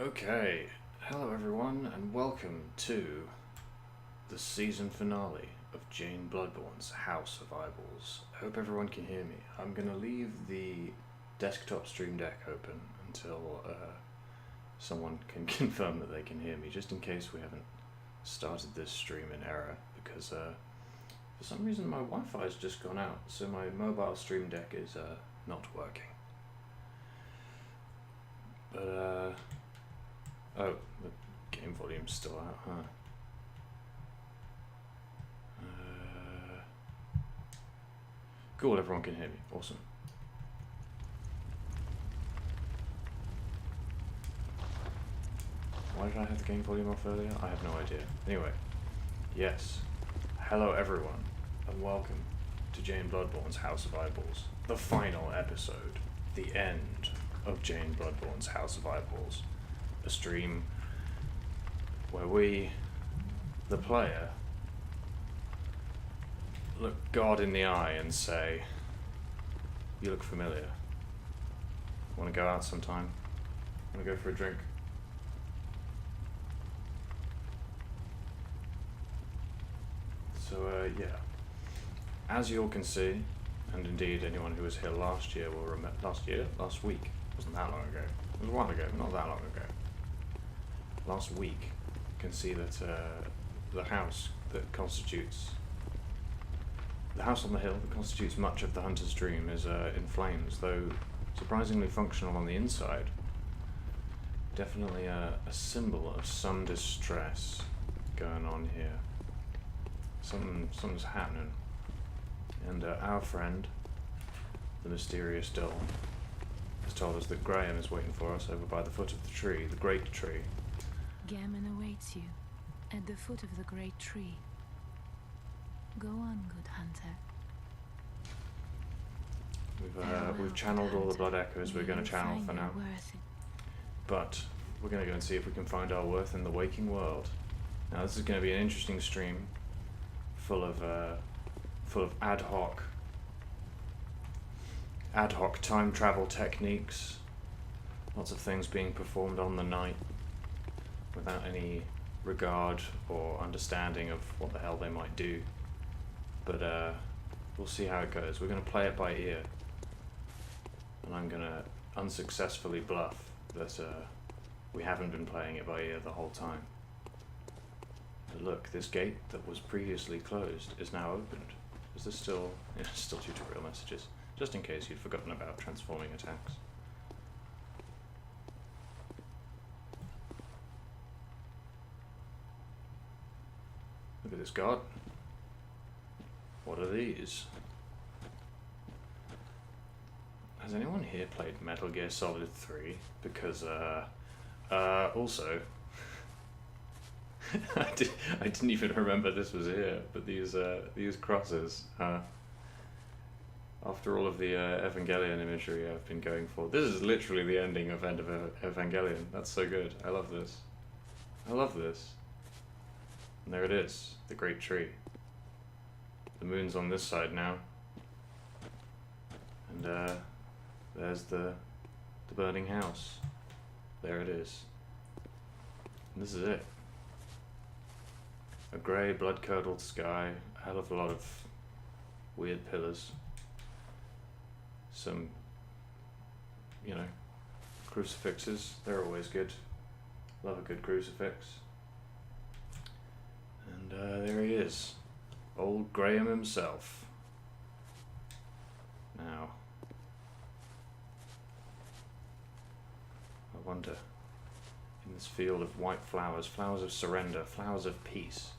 Okay, hello everyone and welcome to the season finale of Jane Bloodborne's House of Eyeballs. I hope everyone can hear me. I'm going to leave the desktop stream deck open until someone can confirm that they can hear me, just in case we haven't started this stream in error, because for some reason my Wi-Fi's just gone out, so my mobile stream deck is not working. But oh, the game volume's still out, huh? Cool, everyone can hear me. Awesome. Why did I have the game volume off earlier? I have no idea. Anyway, yes. Hello everyone, and welcome to Jane Bloodborne's House of Eyeballs. The final episode. The end of Jane Bloodborne's House of Eyeballs. A stream where we, the player, look God in the eye and say, "You look familiar. Want to go out sometime? Want to go for a drink?" So yeah, as you all can see, and indeed anyone who was here last year will remember, last week, wasn't that long ago, it was a while ago, not that long ago. Last week, you can see that the house that constitutes, the house on the hill that constitutes much of the Hunter's Dream is in flames, though surprisingly functional on the inside. Definitely a symbol of some distress going on here. Something's happening. And our friend, the mysterious doll, has told us that Graham is waiting for us over by the foot of the tree, the great tree. Gammon awaits you at the foot of the great tree. Go on, good hunter. We've channeled all the blood echoes we're going to channel for now. But we're going to go and see if we can find our worth in the waking world. Now this is going to be an interesting stream, full of ad hoc time travel techniques, lots of things being performed on the night without any regard or understanding of what the hell they might do. But we'll see how it goes. We're going to play it by ear, and I'm going to unsuccessfully bluff that we haven't been playing it by ear the whole time. But look, this gate that was previously closed is now opened. Is this still... Yeah, still tutorial messages, just in case you'd forgotten about transforming attacks. Look at this guard. What are these? Has anyone here played Metal Gear Solid 3? Because, also... I didn't even remember this was here, but these crosses, after all of the Evangelion imagery I've been going for, this is literally the ending of End of Evangelion. That's so good. I love this. I love this. And there it is, the great tree. The moon's on this side now. And there's the burning house. There it is. And this is it. A grey, blood-curdled sky, a hell of a lot of weird pillars. Some, you know, crucifixes. They're always good. Love a good crucifix. And there he is. Old Graham himself. Now, I wonder, in this field of white flowers, flowers of surrender, flowers of peace,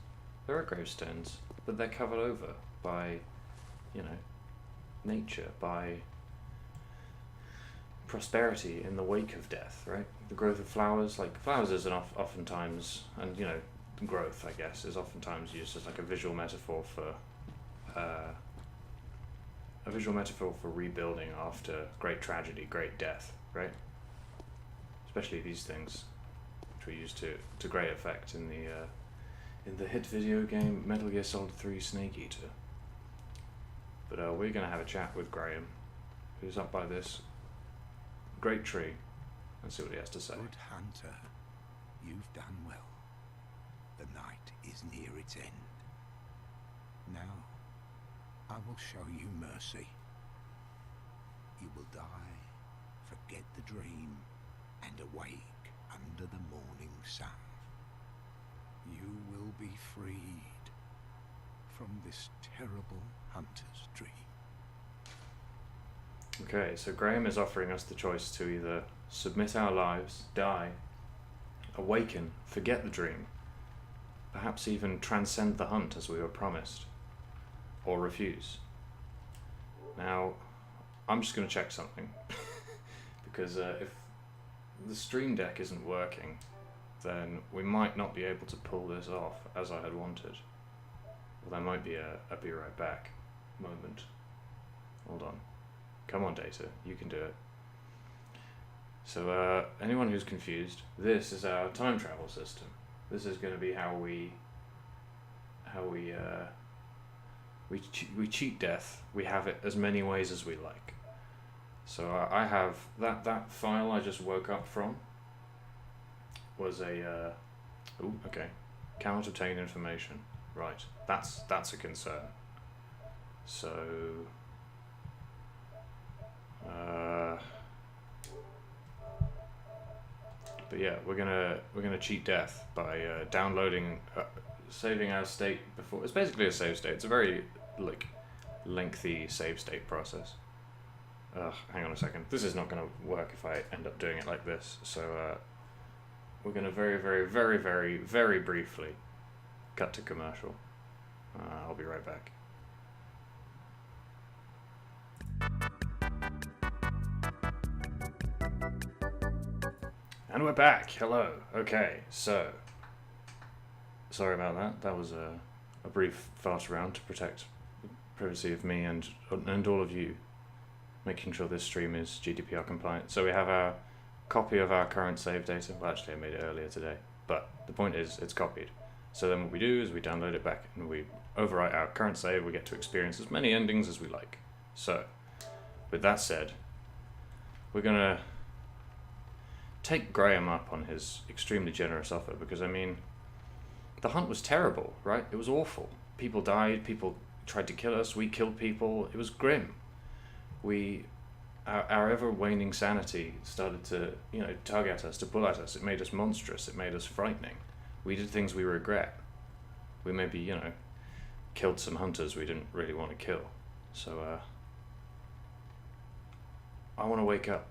there are gravestones, but they're covered over by, you know, nature, by prosperity in the wake of death, right? The growth of flowers, like flowers is oftentimes, and you know, growth, I guess, is oftentimes used as like a visual metaphor for rebuilding after great tragedy, great death, right? Especially these things, which were used to great effect in the hit video game Metal Gear Solid 3 Snake Eater. But we're going to have a chat with Graham, who's up by this great tree, and see what he has to say. Good hunter, you've done well. The night is near its end. Now, I will show you mercy. You will die, forget the dream, and awake under the morning sun. You will be freed from this terrible hunter's dream. Okay, so Graham is offering us the choice to either submit our lives, die, awaken, forget the dream, perhaps even transcend the hunt as we were promised, or refuse. Now, I'm just going to check something, because if the stream deck isn't working, then we might not be able to pull this off as I had wanted. Well, there might be a be right back moment. Hold on. Come on, Data, you can do it. So, anyone who's confused, this is our time travel system. This is going to be how we cheat death. We have it as many ways as we like. So I have that file I just woke up from was a okay, cannot obtain information. Right, that's a concern. So but yeah, we're gonna cheat death by downloading, saving our state before. It's basically a save state. It's a very lengthy save state process. Hang on a second. This is not going to work if I end up doing it like this. So we're going to very briefly cut to commercial. I'll be right back. And we're back. Hello. Okay, so sorry about that. That was a brief fast round to protect the privacy of me and all of you, making sure this stream is GDPR compliant. So we have our copy of our current save data. Well, actually I made it earlier today, but the point is it's copied. So then what we do is we download it back and we overwrite our current save. We get to experience as many endings as we like. So with that said, we're gonna take Graham up on his extremely generous offer, because I mean, the hunt was terrible, right? It was awful. People died, people tried to kill us, we killed people. It was grim. Our ever waning sanity started to, tug at us, to pull at us. It made us monstrous. It made us frightening. We did things we regret. We maybe, killed some hunters we didn't really want to kill. So, I want to wake up.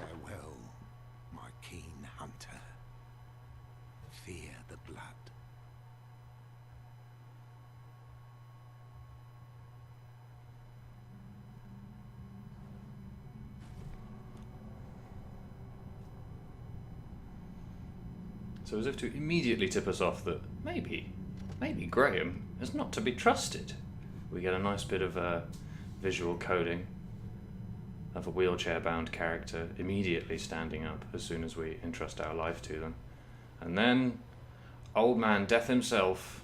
Farewell, my keen hunter. Fear the blood. So as if to immediately tip us off that maybe Graham is not to be trusted, we get a nice bit of visual coding of a wheelchair-bound character immediately standing up as soon as we entrust our life to them. And then old man Death himself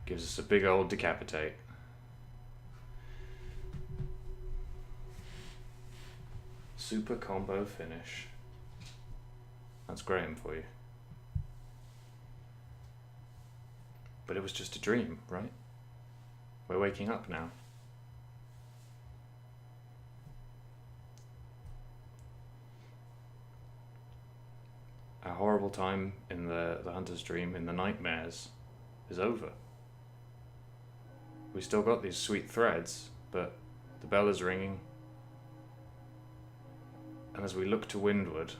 gives us a big old decapitate. Super combo finish. That's Graham for you. But it was just a dream, right? We're waking up now. Our horrible time in the hunter's dream, in the nightmares, is over. We still got these sweet threads, but the bell is ringing. And as we look to windward,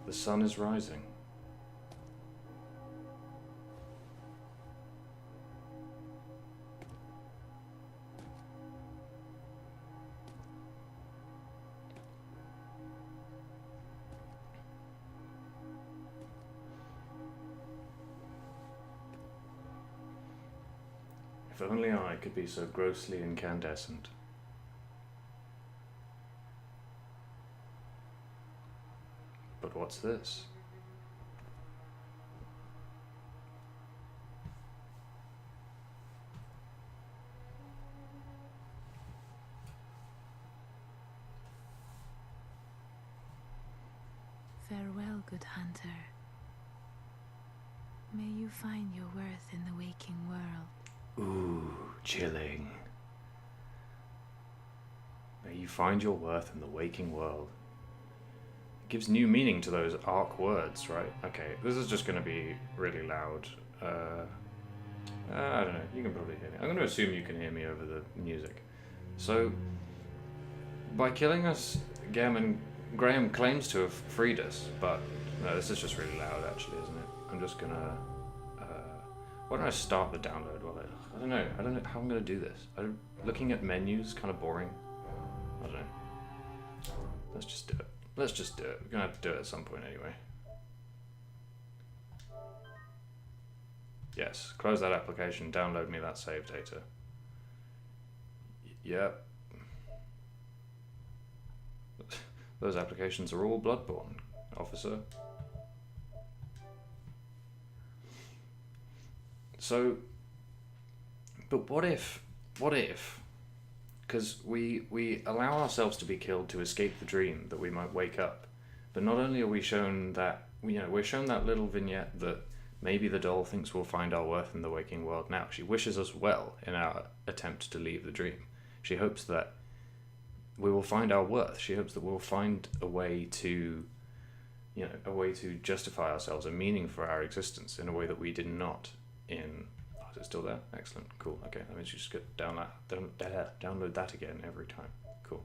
the sun is rising. If only I could be so grossly incandescent. But what's this? Farewell, good hunter. May you find your worth in the waking world. Ooh, chilling. May you find your worth in the waking world. It gives new meaning to those arc words, right? Okay, this is just going to be really loud. I don't know, you can probably hear me. I'm going to assume you can hear me over the music. So, by killing us, Graham claims to have freed us, but no, this is just really loud actually, isn't it? I'm just going to... why don't I start the download while I don't know how I'm going to do this. Looking at menus is kind of boring. I don't know. Let's just do it. We're going to have to do it at some point anyway. Yes, close that application, download me that save data. Yep. Those applications are all Bloodborne, officer. So, but what if, because we allow ourselves to be killed to escape the dream that we might wake up, but not only are we shown that, we're shown that little vignette that maybe the doll thinks we'll find our worth in the waking world now. She wishes us well in our attempt to leave the dream. She hopes that we will find our worth. She hopes that we'll find a way to, justify ourselves, a meaning for our existence in a way that we did not in... Oh, is it still there? Excellent. Cool. Okay, that means you just get download that again every time. Cool.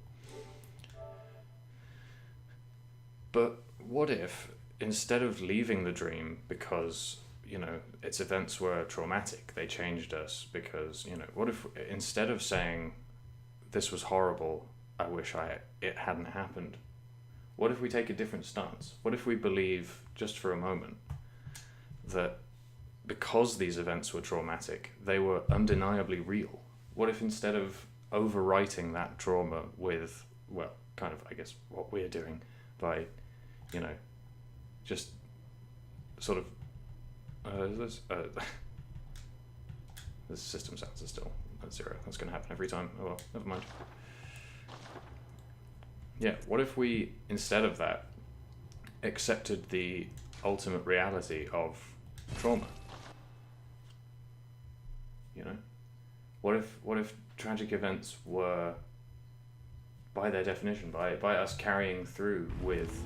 But what if, instead of leaving the dream because, its events were traumatic, they changed us because, what if instead of saying, this was horrible, I wish it hadn't happened, what if we take a different stance? What if we believe, just for a moment, that because these events were traumatic, they were undeniably real? What if instead of overwriting that trauma with, well, kind of, I guess, what we're doing by, just sort of, this system sounds is still at 0. That's going to happen every time. Oh well, never mind. Yeah, what if we, instead of that, accepted the ultimate reality of trauma? What if tragic events were, by their definition, by us carrying through with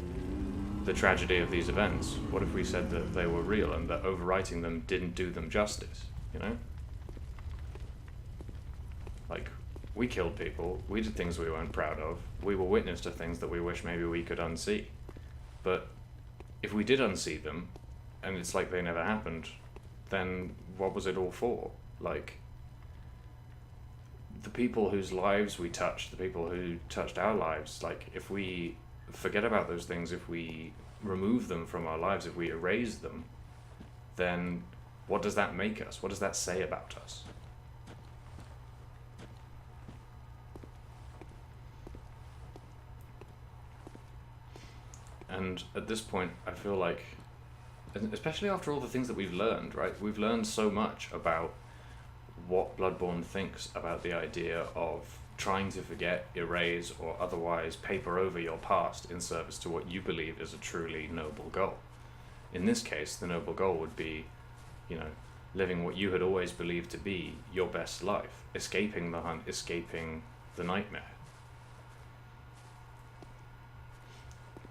the tragedy of these events, what if we said that they were real and that overwriting them didn't do them justice, Like, we killed people, we did things we weren't proud of, we were witness to things that we wish maybe we could unsee. But if we did unsee them, and it's like they never happened, then what was it all for? Like, the people whose lives we touched, the people who touched our lives, like, if we forget about those things, if we remove them from our lives, if we erase them, then what does that make us? What does that say about us? And at this point, I feel like, especially after all the things that we've learned, right? We've learned so much about what Bloodborne thinks about the idea of trying to forget, erase, or otherwise paper over your past in service to what you believe is a truly noble goal. In this case, the noble goal would be, living what you had always believed to be your best life, escaping the hunt, escaping the nightmare.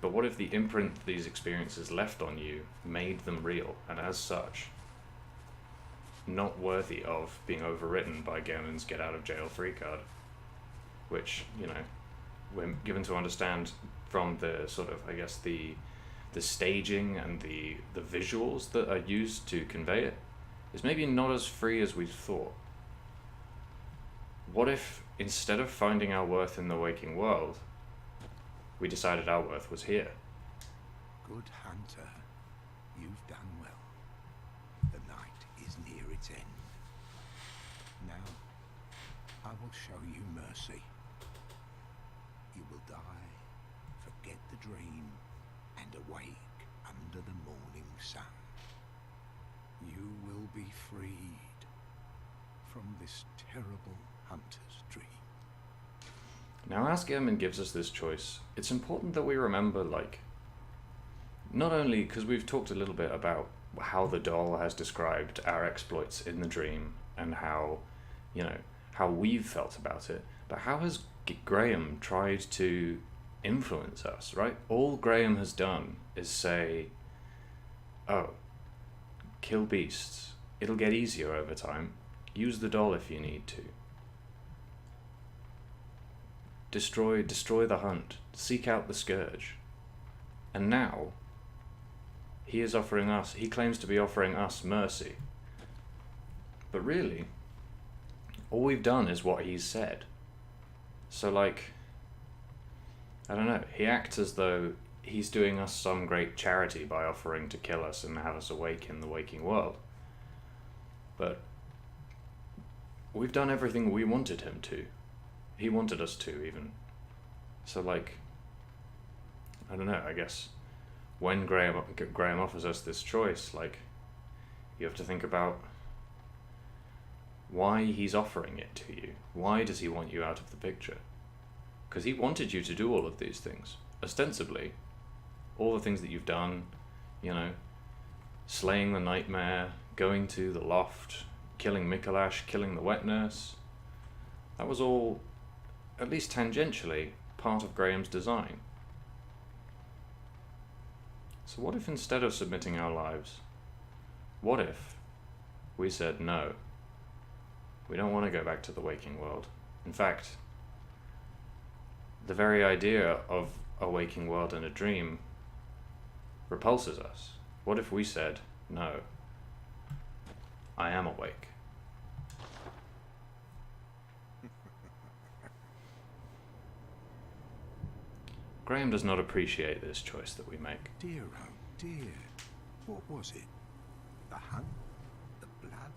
But what if the imprint these experiences left on you made them real, and as such, not worthy of being overwritten by Gehrman's get-out-of-jail-free card? Which, we're given to understand from the sort of, I guess, the staging and the visuals that are used to convey it, is maybe not as free as we thought. What if, instead of finding our worth in the waking world, we decided our worth was here? Good hunter, you've done well. The night is near its end. Now, I will show you mercy. You will die, forget the dream, and awake under the morning sun. You will be freed from this terrible hunter's dream. Now, as Gehrman gives us this choice, it's important that we remember, not only because we've talked a little bit about how the doll has described our exploits in the dream and how, you know, how we've felt about it, but how has Graham tried to influence us, right? All Graham has done is say, oh, kill beasts. It'll get easier over time. Use the doll if you need to. Destroy the hunt. Seek out the scourge. And now, he claims to be offering us mercy. But really, all we've done is what he's said. So like, I don't know, he acts as though he's doing us some great charity by offering to kill us and have us awake in the waking world. But we've done everything we wanted him to. He wanted us to, even. So like, I don't know, I guess when Graham offers us this choice, like, you have to think about why he's offering it to you. Why does he want you out of the picture? Because he wanted you to do all of these things. Ostensibly, all the things that you've done, you know, slaying the nightmare, going to the loft, killing Mikolash, killing the wet nurse, that was all, at least tangentially, part of Graham's design. So what if instead of submitting our lives, what if we said no? We don't want to go back to the waking world. In fact, the very idea of a waking world in a dream repulses us. What if we said, no, I am awake? Graham does not appreciate this choice that we make. Dear, oh dear. What was it? The hunt? The blood?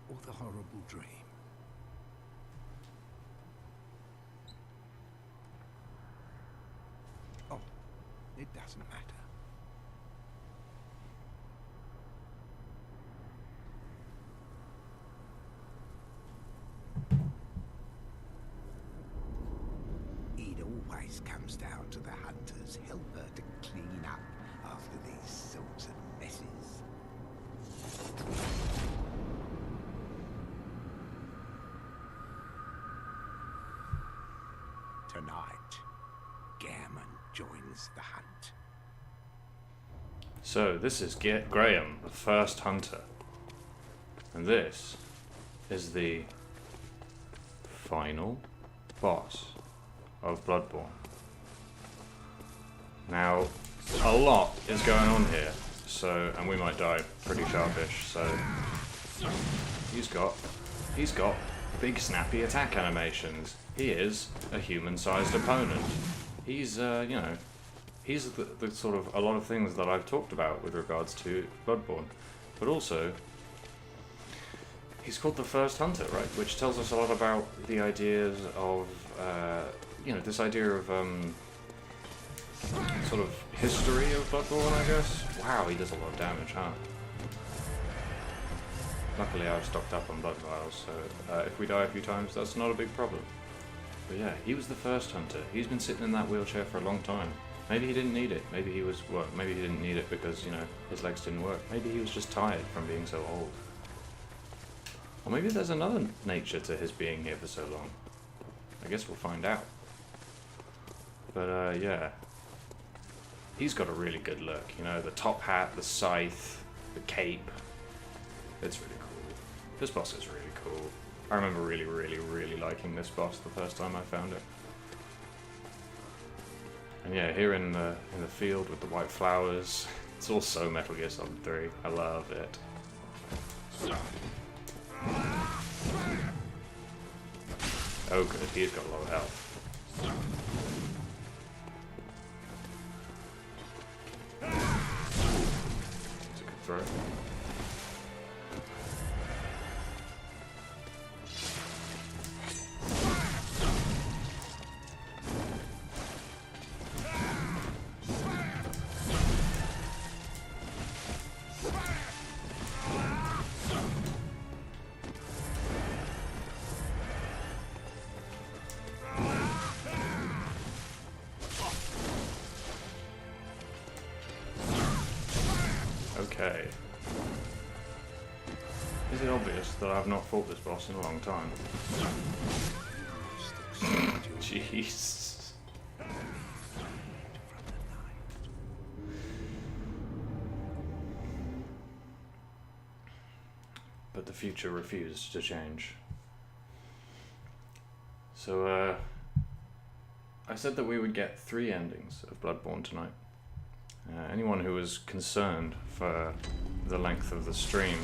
Or the horrible dream? Oh, it doesn't matter. It always comes down to the hunter's helper to clean up after these sorts of messes. Tonight, Gammon joins the hunt. So this is Graham, the first hunter. And this is the final boss of Bloodborne. Now, a lot is going on here, so, and we might die pretty sharpish, so he's got big snappy attack animations. He is a human-sized opponent. He's, you know, he's the sort of, a lot of things that I've talked about with regards to Bloodborne, but also, he's called the first hunter, right, which tells us a lot about the ideas of, you know, this idea of, sort of history of Bloodborne, I guess. Wow, he does a lot of damage, huh? Luckily I've stocked up on blood vials, so if we die a few times, that's not a big problem. But yeah, he was the first hunter. He's been sitting in that wheelchair for a long time. Maybe he didn't need it. Maybe he was, well, maybe he didn't need it because, you know, his legs didn't work. Maybe he was just tired from being so old. Or maybe there's another nature to his being here for so long. I guess we'll find out. But yeah, he's got a really good look, you know, the top hat, the scythe, the cape. It's really cool. This boss is really cool. I remember really, really, really liking this boss the first time I found it. And yeah, here in the field with the white flowers, it's all so Metal Gear Solid 3. I love it. Oh good, he's got a lot of health. It's a good throw. Okay. Is it obvious that I've not fought this boss in a long time? Jeez. But the future refused to change. So, I said that we would get 3 endings of Bloodborne tonight. Anyone who was concerned for the length of the stream,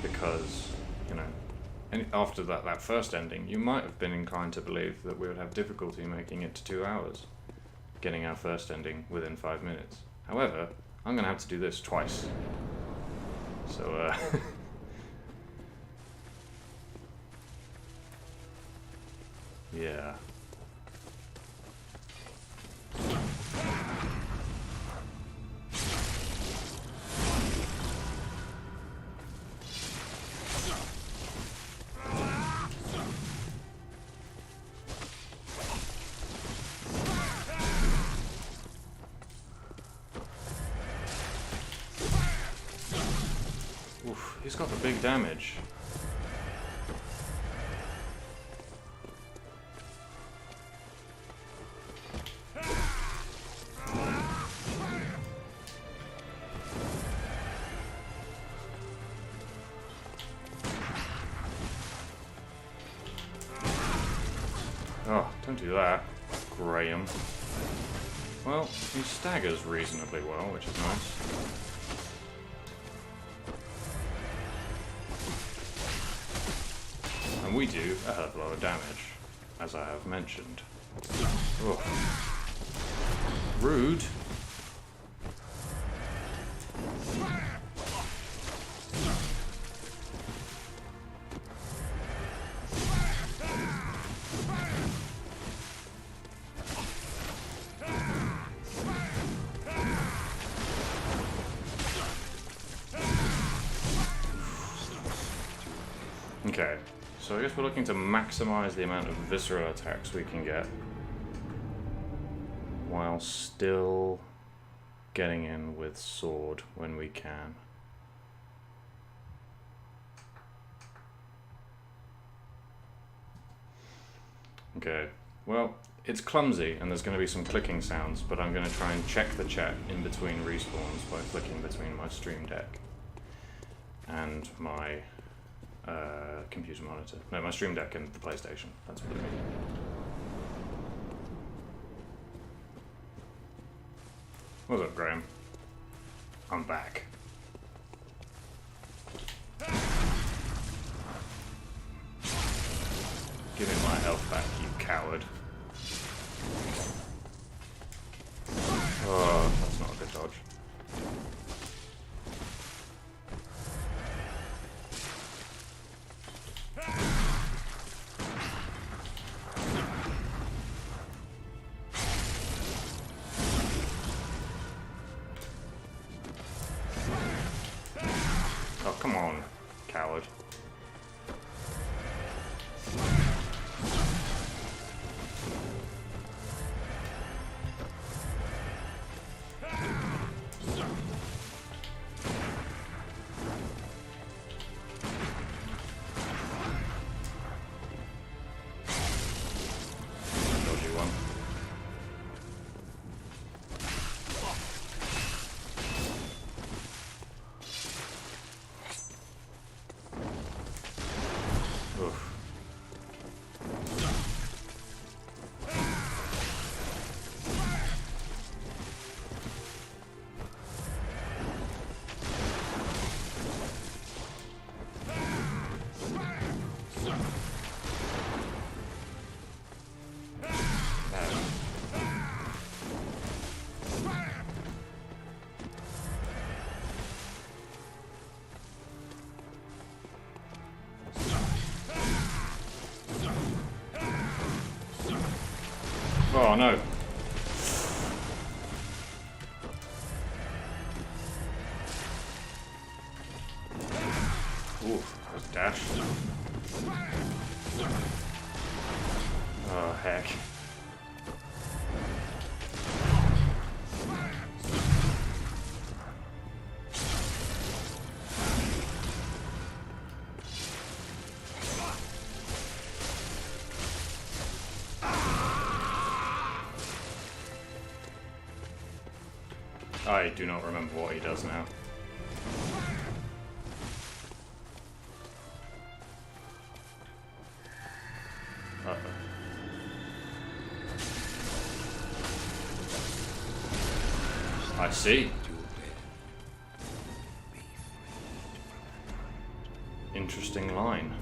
because, you know, after that first ending, you might have been inclined to believe that we would have difficulty making it to 2 hours, getting our first ending within 5 minutes. However, I'm going to have to do this twice. So, yeah. Oof, he's got the big damage. Oh, don't do that, Graham. Well, he staggers reasonably well, which is nice. And we do a hell of a lot of damage, as I have mentioned. Oh. Rude. Okay, so I guess we're looking to maximize the amount of visceral attacks we can get while still getting in with sword when we can. Okay, well, it's clumsy and there's going to be some clicking sounds, but I'm going to try and check the chat in between respawns by flicking between my Stream Deck and my computer monitor. No, my Stream Deck and the PlayStation. That's what I mean. What's up, Graham? I'm back. Give me my health back, you coward. Oh, that's not a good dodge. Oh, come on, coward. Dodgy one. Oof. Oh no. Ooh, that was a dash. Oh heck. I do not remember what he does now. Uh-oh. I see. Interesting line.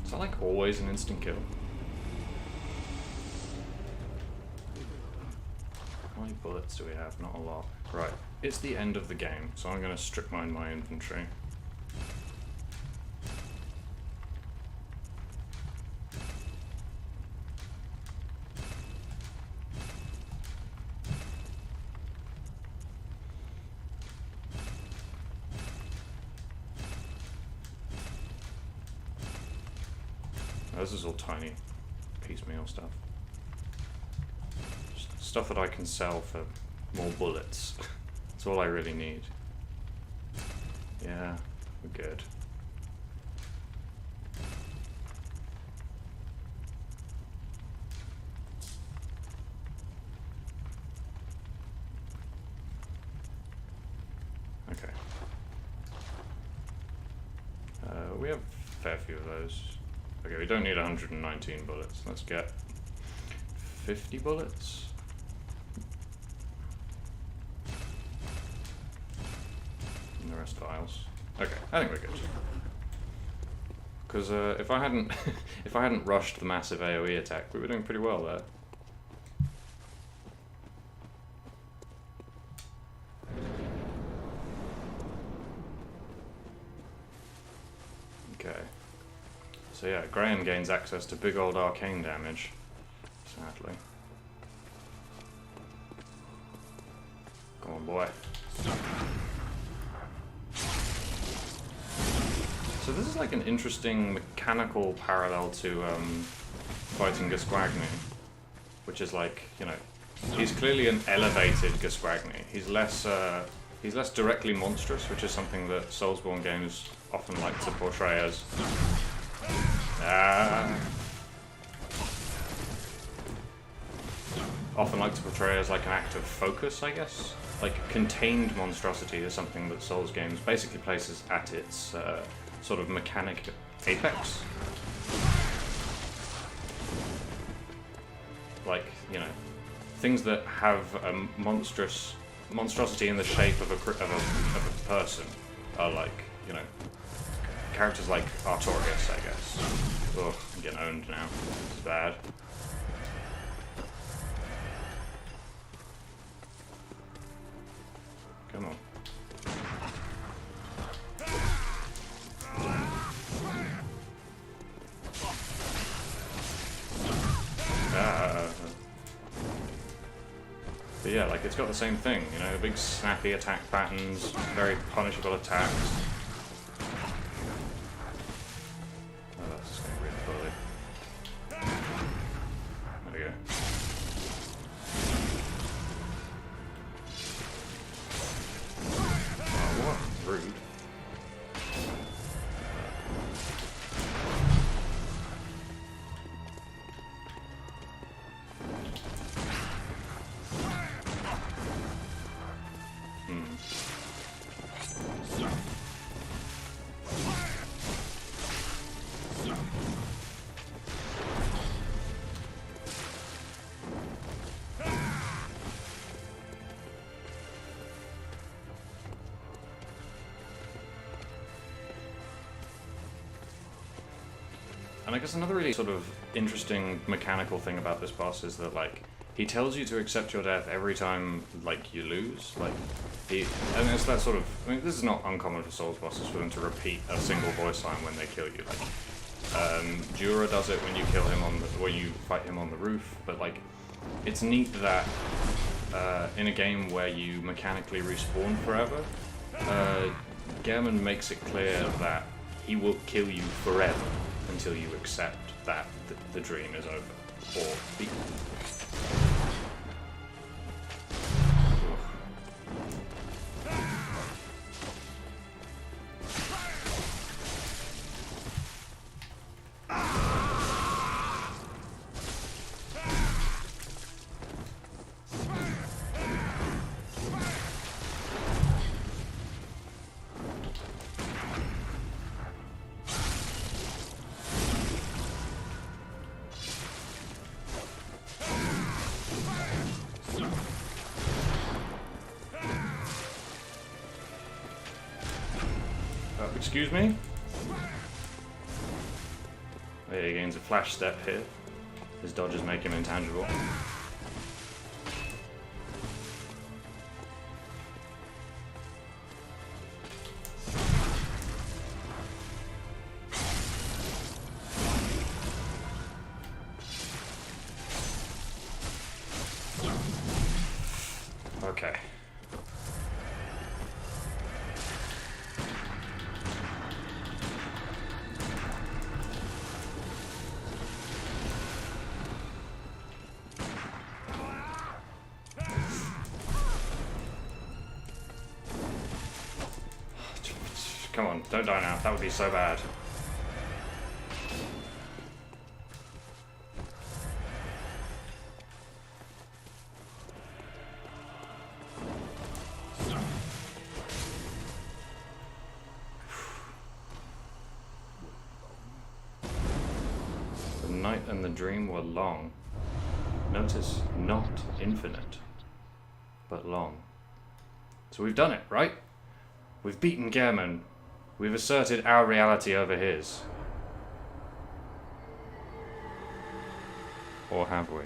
Is that like always an instant kill? How many bullets do we have? Not a lot. Right, it's the end of the game, so I'm going to strip mine my inventory. This is all tiny piecemeal stuff. Just stuff that I can sell for more bullets. That's all I really need. Yeah, we're good. Okay. We have a fair few of those. Okay, we don't need 119 bullets. Let's get 50 bullets. And the rest vials. Okay, I think we're good. Because if I hadn't if I hadn't rushed the massive AoE attack, we were doing pretty well there. Okay. So yeah, Graham gains access to big old arcane damage, sadly. Come on, boy. So this is like an interesting mechanical parallel to fighting Gasquagni, which is like, you know, he's clearly an elevated Gasquagni. He's less directly monstrous, which is something that Soulsborne games often like to portray as. Often like to portray as like an act of focus, I guess. Like contained monstrosity is something that Souls games basically places at its sort of mechanic apex. Like, you know, things that have a monstrosity in the shape of a person are like, you know, characters like Artorias, I guess. Ugh, I'm getting owned now. It's bad. Come on. But yeah, like it's got the same thing, you know, big snappy attack patterns, very punishable attacks. And I guess another really sort of interesting mechanical thing about this boss is that, like, he tells you to accept your death every time, like, you lose. Like, and it's that sort of, I mean, this is not uncommon for Souls bosses for them to repeat a single voice line when they kill you. Like, Jura does it when you kill him when you fight him on the roof, but, like, it's neat that, in a game where you mechanically respawn forever, Gehrman makes it clear that he will kill you forever until you accept that the dream is over. Or Excuse me? There he gains a flash step here. His dodges make him intangible. Okay. Come on, don't die now. That would be so bad. The night and the dream were long. Notice, not infinite, but long. So we've done it, right? We've beaten Gehrman. We've asserted our reality over his. Or have we?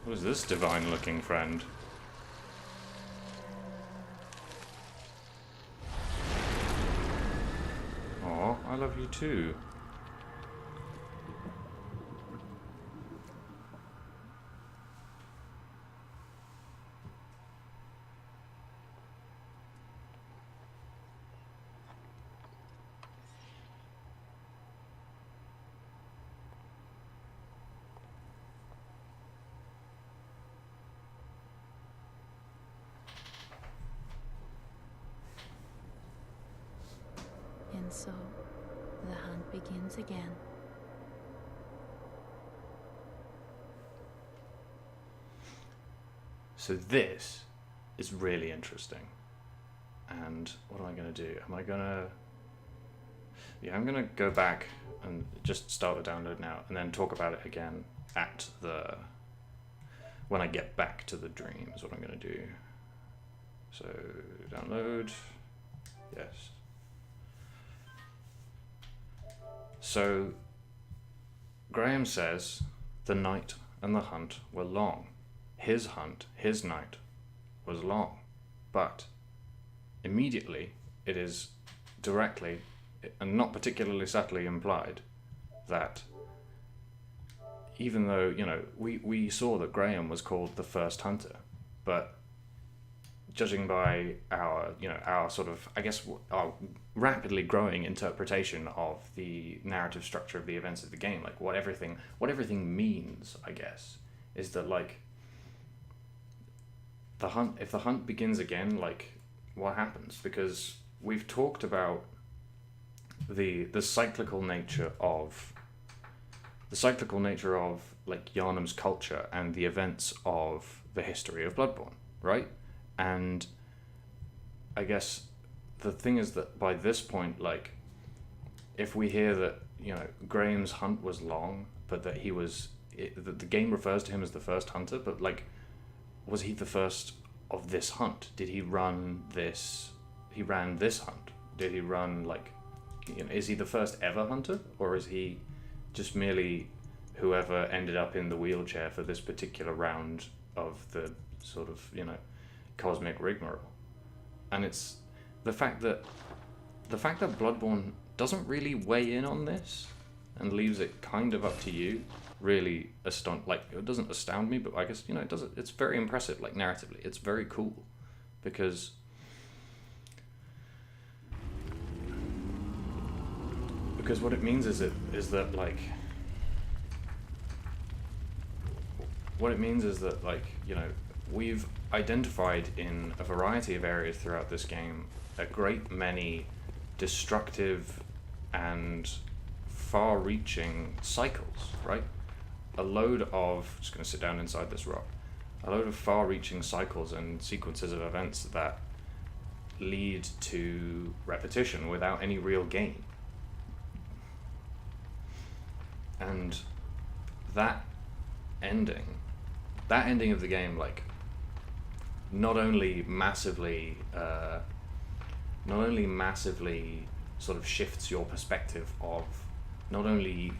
What is this divine-looking friend? Aw, I love you too. And so, the hunt begins again. So this is really interesting. And what am I going to do? Am I going to... Yeah, I'm going to go back and just start the download now and then talk about it again at the... when I get back to the dream is what I'm going to do. So, download. Yes. So, Graham says the night and the hunt were long. His hunt, his night, was long. But immediately it is directly and not particularly subtly implied that even though, you know, we saw that Graham was called the first hunter, but judging by our, you know, our sort of, I guess, our rapidly growing interpretation of the narrative structure of the events of the game, like what everything means, I guess, is that, like, the hunt, if the hunt begins again, like, what happens? Because we've talked about the cyclical nature of like Yharnam's culture and the events of the history of Bloodborne, right? And I guess the thing is that by this point, like, if we hear that, you know, Graham's hunt was long, but that the game refers to him as the first hunter, but, like, was he the first of this hunt? Did he run this? He ran this hunt. Did he run, like, you know, is he the first ever hunter, or is he just merely whoever ended up in the wheelchair for this particular round of the sort of, you know, cosmic rigmarole? And it's the fact that Bloodborne doesn't really weigh in on this and leaves it kind of up to you really it doesn't astound me, but I guess, you know, it's very impressive, like, narratively. It's very cool because what it means is that like what it means is that, like, you know, we've identified in a variety of areas throughout this game a great many destructive and far-reaching cycles, right? Just going to sit down inside this rock. A load of far-reaching cycles and sequences of events that lead to repetition without any real gain. And that ending of the game, like, not only massively sort of shifts your perspective of not only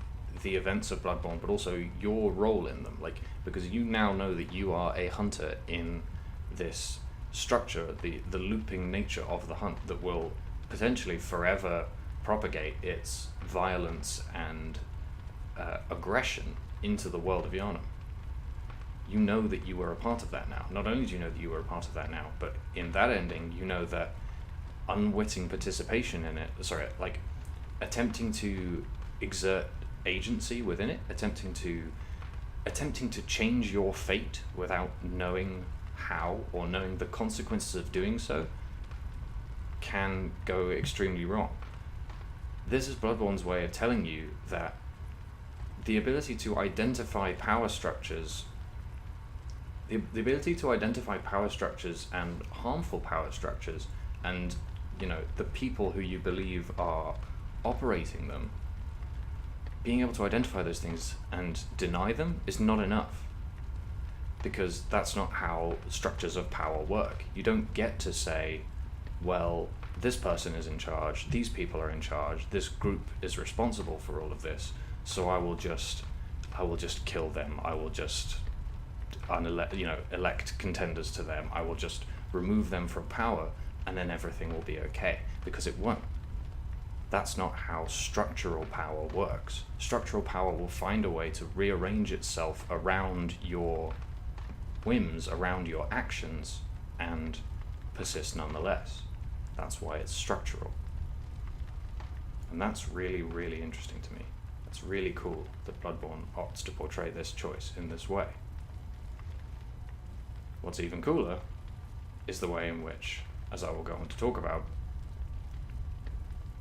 the events of Bloodborne, but also your role in them. Like, because you now know that you are a hunter in this structure, the looping nature of the hunt that will potentially forever propagate its violence and aggression into the world of Yharnam. You know that you were a part of that now. Not only do you know that you were a part of that now, but in that ending, you know that unwitting participation in it, like attempting to exert agency within it, attempting to change your fate without knowing how or knowing the consequences of doing so, can go extremely wrong. This is Bloodborne's way of telling you that the ability to identify power structures, the ability to identify power structures and harmful power structures, and, you know, the people who you believe are operating them, being able to identify those things and deny them is not enough, because that's not how structures of power work. You don't get to say, well, this person is in charge, these people are in charge, this group is responsible for all of this, so I will just kill them, I will just elect contenders to them, I will just remove them from power, and then everything will be okay, because it won't. That's not how structural power works. Structural power will find a way to rearrange itself around your whims, around your actions, and persist nonetheless. That's why it's structural. And that's really, really interesting to me. It's really cool that Bloodborne opts to portray this choice in this way. What's even cooler is the way in which, as I will go on to talk about,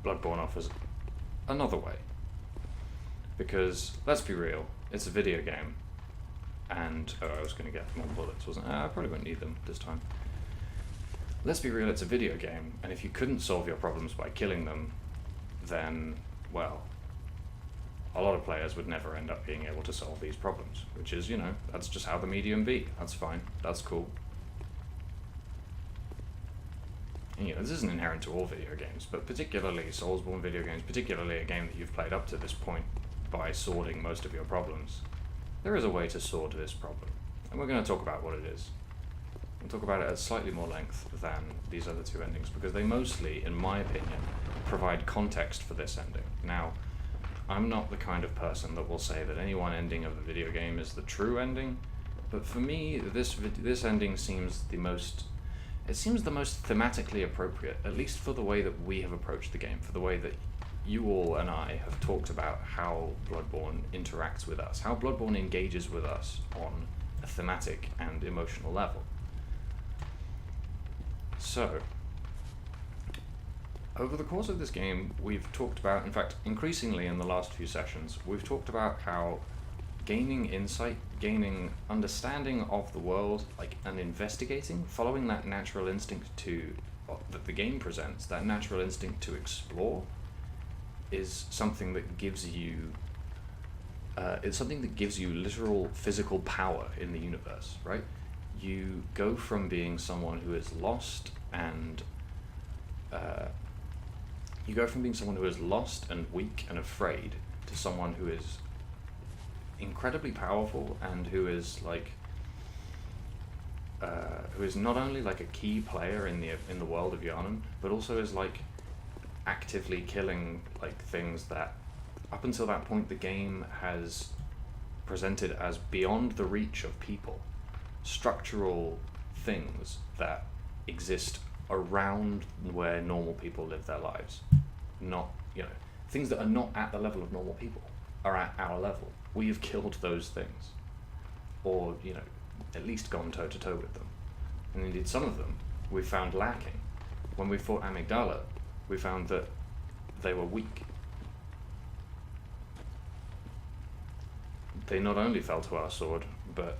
Bloodborne offers another way. Because, let's be real, it's a video game, and I was going to get more bullets, wasn't I? I probably won't need them this time. Let's be real, it's a video game, and if you couldn't solve your problems by killing them, then, well, a lot of players would never end up being able to solve these problems, which is, that's just how the medium be. That's fine. That's cool. And, this isn't inherent to all video games, but particularly Soulsborne video games, particularly a game that you've played up to this point by sorting most of your problems. There is a way to sort this problem, and we're going to talk about what it is. We'll talk about it at slightly more length than these other two endings, because they mostly, in my opinion, provide context for this ending. Now, I'm not the kind of person that will say that any one ending of a video game is the true ending, but for me, this ending seems the most thematically appropriate, at least for the way that we have approached the game, for the way that you all and I have talked about how Bloodborne interacts with us, how Bloodborne engages with us on a thematic and emotional level. So, over the course of this game, we've talked about, in fact, increasingly in the last few sessions, we've talked about how gaining insight, gaining understanding of the world, and investigating, following that natural instinct that the game presents, that natural instinct to explore, is something that gives you, literal physical power in the universe, right? You go from being someone who is lost and weak and afraid to someone who is incredibly powerful and who is not only a key player in the world of Yharnam, but also is actively killing things that up until that point the game has presented as beyond the reach of people, structural things that exist around where normal people live their lives, not things that are not at the level of normal people are at our level. We have killed those things, or at least gone toe to toe with them, and indeed some of them we found lacking. When we fought Amygdala, we found that they were weak. They not only fell to our sword, but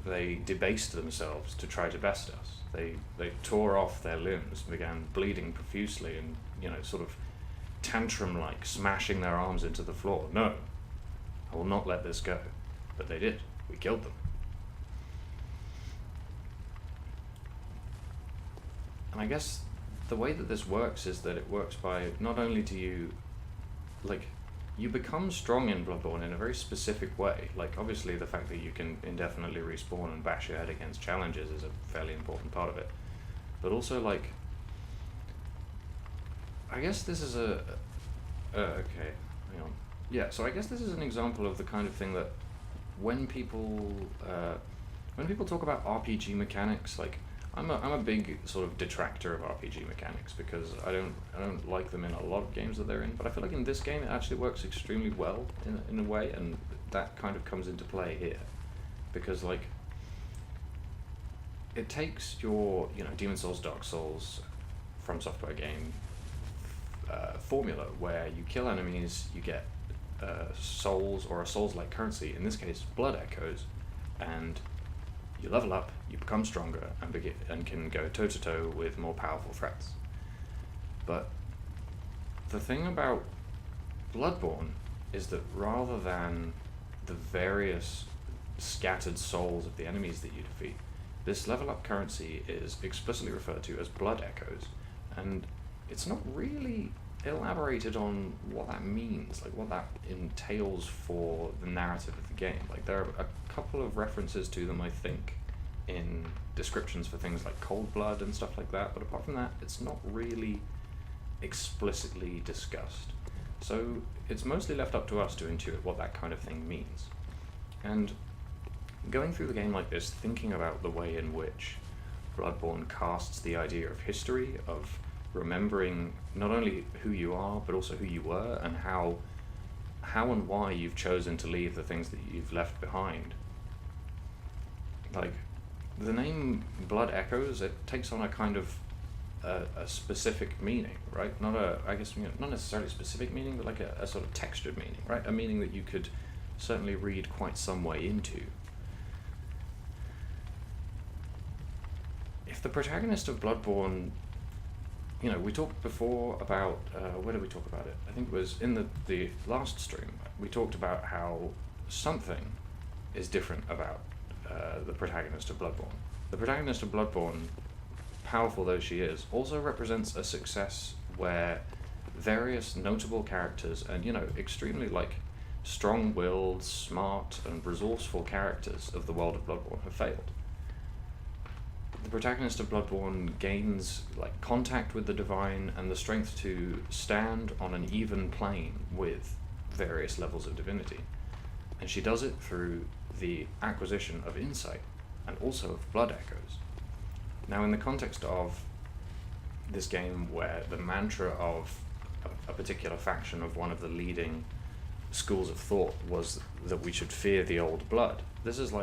they debased themselves to try to best us. They tore off their limbs, began bleeding profusely, and sort of tantrum-like, smashing their arms into the floor. No, I will not let this go. But they did. We killed them. And I guess the way that this works is that it works by, not only do you, like, you become strong in Bloodborne in a very specific way. Like, obviously the fact that you can indefinitely respawn and bash your head against challenges is a fairly important part of it. But also, like, I guess this is okay, hang on. Yeah, so I guess this is an example of the kind of thing that when people talk about RPG mechanics, like, I'm a big sort of detractor of RPG mechanics because I don't like them in a lot of games that they're in, but I feel like in this game it actually works extremely well in a way, and that kind of comes into play here, because like it takes your, you know, Demon Souls, Dark Souls, From Software game formula where you kill enemies, you get souls or a souls-like currency, in this case blood echoes, and you level up, you become stronger, and can go toe-to-toe with more powerful threats. But the thing about Bloodborne is that rather than the various scattered souls of the enemies that you defeat, this level up currency is explicitly referred to as blood echoes, and it's not really elaborated on what that means, like what that entails for the narrative of the game. Like, there are a couple of references to them, I think, in descriptions for things like cold blood and stuff like that, but apart from that, it's not really explicitly discussed. So it's mostly left up to us to intuit what that kind of thing means. And going through the game like this, thinking about the way in which Bloodborne casts the idea of history, of remembering not only who you are, but also who you were, and how and why you've chosen to leave the things that you've left behind. Like, the name Blood Echoes, it takes on a kind of a specific meaning, right? Not necessarily a specific meaning, but like a sort of textured meaning, right? A meaning that you could certainly read quite some way into. If the protagonist of Bloodborne, you know, we talked before about, where did we talk about it? I think it was in the last stream. We talked about how something is different about the protagonist of Bloodborne. The protagonist of Bloodborne, powerful though she is, also represents a success where various notable characters and, you know, extremely, like, strong-willed, smart, and resourceful characters of the world of Bloodborne have failed. The protagonist of Bloodborne gains, like, contact with the divine and the strength to stand on an even plane with various levels of divinity. And she does it through the acquisition of insight and also of blood echoes. Now, in the context of this game where the mantra of a particular faction of one of the leading schools of thought was that we should fear the old blood, this is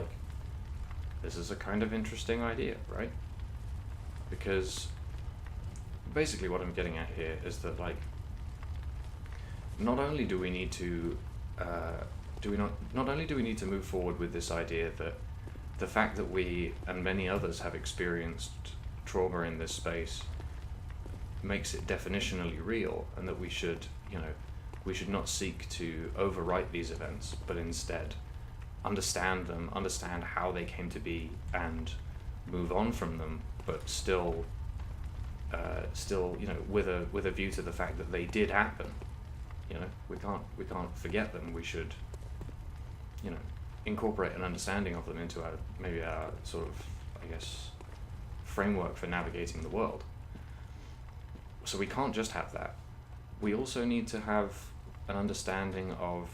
a kind of interesting idea, right? Because basically what I'm getting at here is that, like, not only do we need to move forward with this idea that the fact that we and many others have experienced trauma in this space makes it definitionally real, and that we should not seek to overwrite these events, but instead understand them, understand how they came to be, and move on from them, but still, you know, with a view to the fact that they did happen. You know, we can't forget them. We should, you know, incorporate an understanding of them into our sort of, I guess, framework for navigating the world. So we can't just have that. We also need to have an understanding of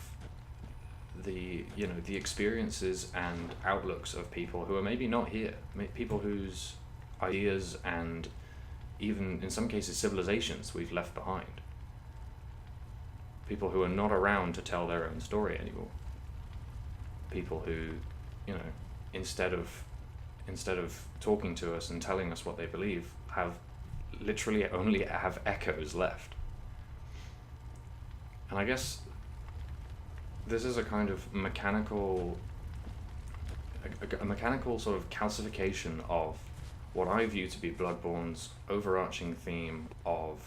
the experiences and outlooks of people who are maybe not here, people whose ideas and even in some cases civilizations we've left behind, people who are not around to tell their own story anymore, people who, you know, instead of talking to us and telling us what they believe, have literally only have echoes left. And I guess this is a kind of mechanical sort of calcification of what I view to be Bloodborne's overarching theme of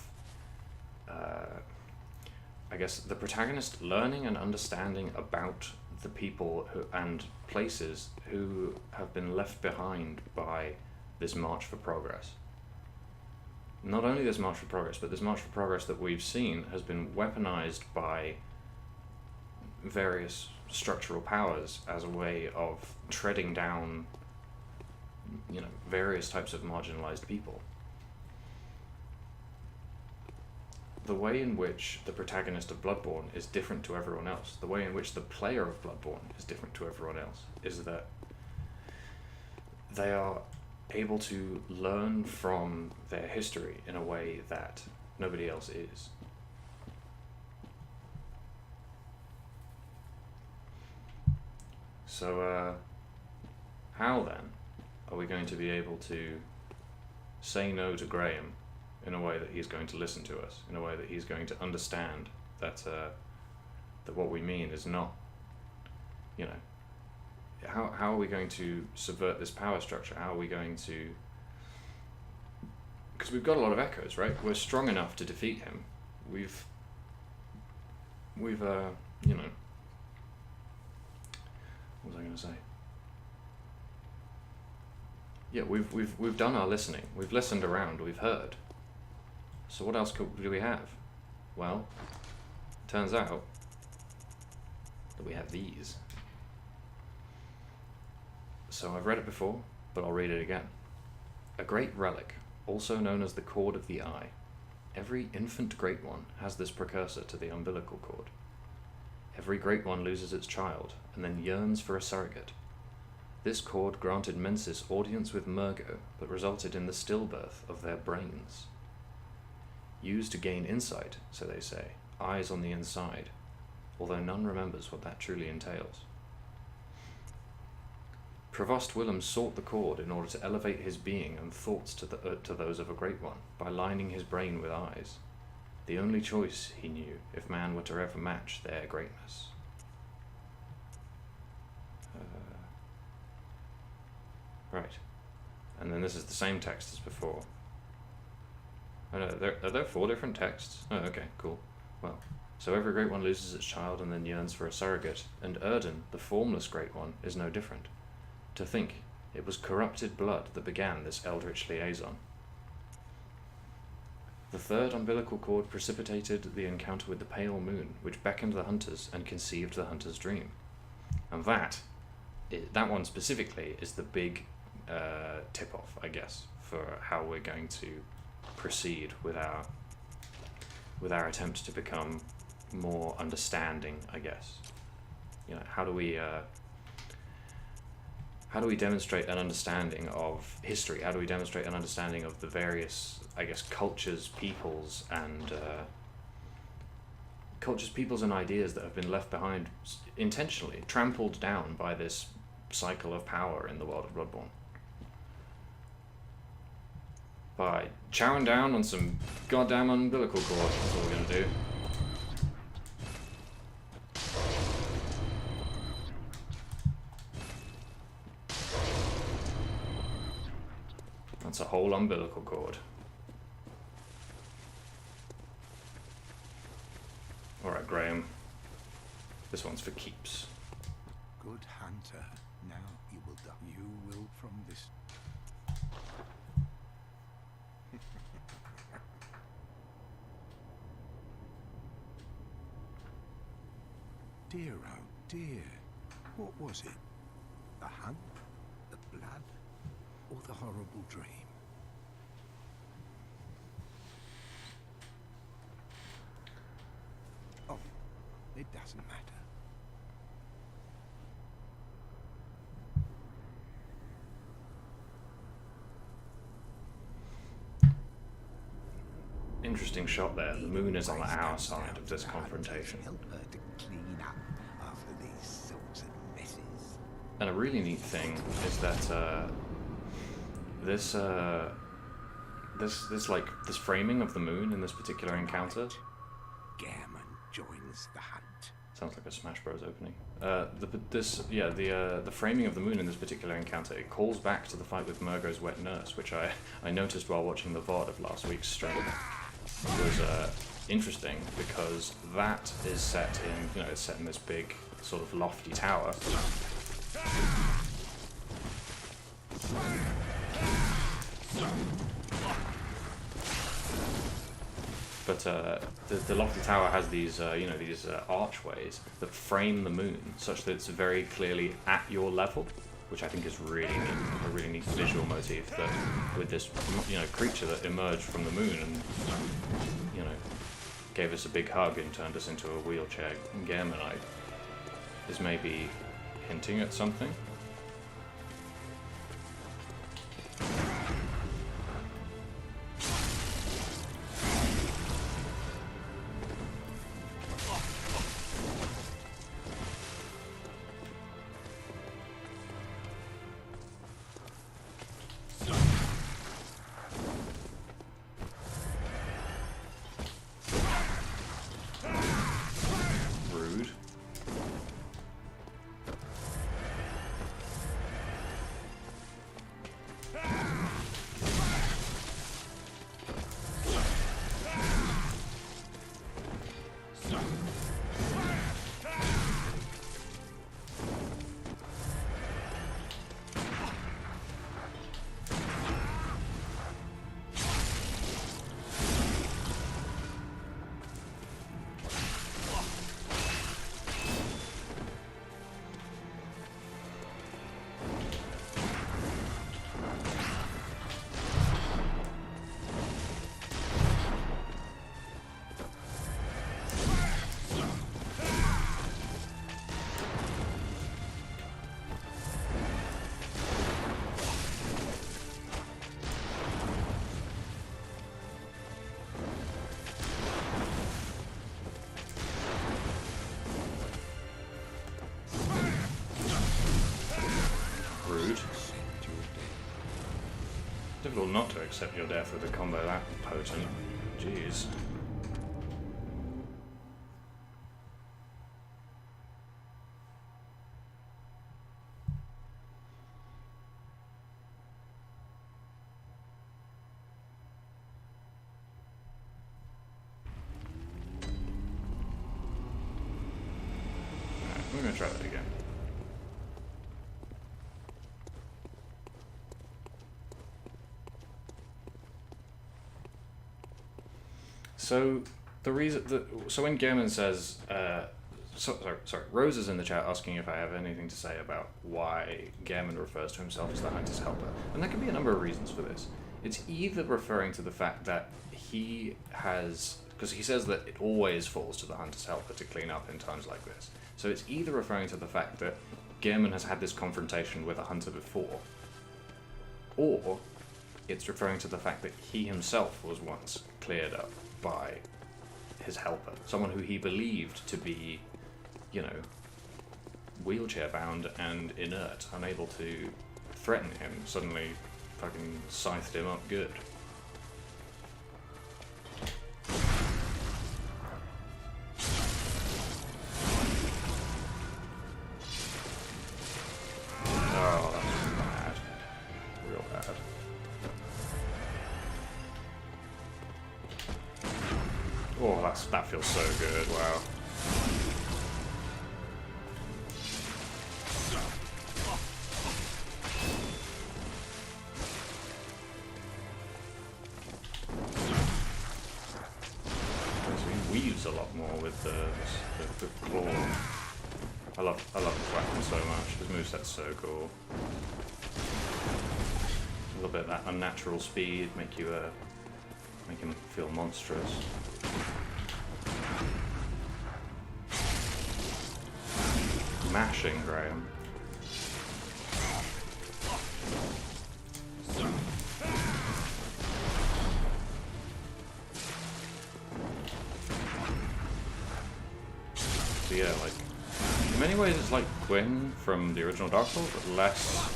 I guess, the protagonist learning and understanding about the people who, and places who have been left behind by this march for progress. Not only this march for progress, but this march for progress that we've seen has been weaponized by various structural powers as a way of treading down, you know, various types of marginalized people. The way in which the protagonist of Bloodborne is different to everyone else, the way in which the player of Bloodborne is different to everyone else, is that they are able to learn from their history in a way that nobody else is. So, how then are we going to be able to say no to Graham in a way that he's going to listen to us, in a way that he's going to understand that that what we mean is not, you know, how are we going to subvert this power structure? How are we going to, because we've got a lot of echoes, right? We're strong enough to defeat him. We've you know, what was I going to say? Yeah, we've done our listening. We've listened around. We've heard. So what else do we have? Well, turns out that we have these. So I've read it before, but I'll read it again. A great relic, also known as the cord of the eye. Every infant great one has this precursor to the umbilical cord. Every great one loses its child, and then yearns for a surrogate. This cord granted Mensis audience with Murgo, but resulted in the stillbirth of their brains. Used to gain insight, so they say, eyes on the inside, although none remembers what that truly entails. Provost Willem sought the cord in order to elevate his being and thoughts to those of a great one, by lining his brain with eyes. The only choice, he knew, if man were to ever match their greatness. Right. And then this is the same text as before. Oh, no, are there 4 different texts? Oh, okay, cool. Well, so every great one loses its child and then yearns for a surrogate, and Erden, the formless great one, is no different. To think, it was corrupted blood that began this eldritch liaison. The third umbilical cord precipitated the encounter with the pale moon, which beckoned the hunters and conceived the hunter's dream. And that one specifically is the big tip-off, I guess, for how we're going to proceed with our attempt to become more understanding, I guess. You know, how do we demonstrate an understanding of history? How do we demonstrate an understanding of the various, I guess, cultures, peoples, and ideas that have been left behind intentionally, trampled down by this cycle of power in the world of Bloodborne? By chowing down on some goddamn umbilical cord. That's what we're gonna do. That's a whole umbilical cord. Alright, Graham. This one's for keeps. Good hunter. Now you will from this. Dear, oh dear. What was it? The hunt? The blood? Or the horrible dream? Oh, it doesn't matter. Interesting shot there. The moon is on our side of this confrontation. Help her to clean up after these sorts of messes. And a really neat thing is that this framing of the moon in this particular encounter. Gammon joins the hunt. Sounds like a Smash Bros opening. The framing of the moon in this particular encounter, it calls back to the fight with Murgo's wet nurse, which I noticed while watching the VOD of last week's stream. Was interesting because that is set in, you know, it's set in this big sort of lofty tower. But the lofty tower has these, you know, these archways that frame the moon such that it's very clearly at your level, which I think is really neat, a really neat visual motif. That with this, you know, creature that emerged from the moon and, you know, gave us a big hug and turned us into a wheelchair Gamonite, is maybe hinting at something. Difficult not to accept your death with a combo that potent. Jeez. Alright, we're gonna try that again. So the reason that so when Gammon says sorry, Rose is in the chat asking if I have anything to say about why Gammon refers to himself as the Hunter's Helper, and there can be a number of reasons for this. It's either referring to the fact that he has, because he says that it always falls to the Hunter's Helper to clean up in times like this. So it's either referring to the fact that Gammon has had this confrontation with a hunter before, or it's referring to the fact that he himself was once cleared up by his helper, someone who he believed to be, you know, wheelchair bound and inert, unable to threaten him, suddenly fucking scythed him up good. Oh, that's bad. Real bad. Oh, that feels so good, wow. So he weaves a lot more with the claw. I love this weapon so much. His moveset's so cool. A little bit of that unnatural speed, make him feel monstrous. Mashing, Graham. So yeah, like, in many ways it's like Gwyn from the original Dark Souls, but less,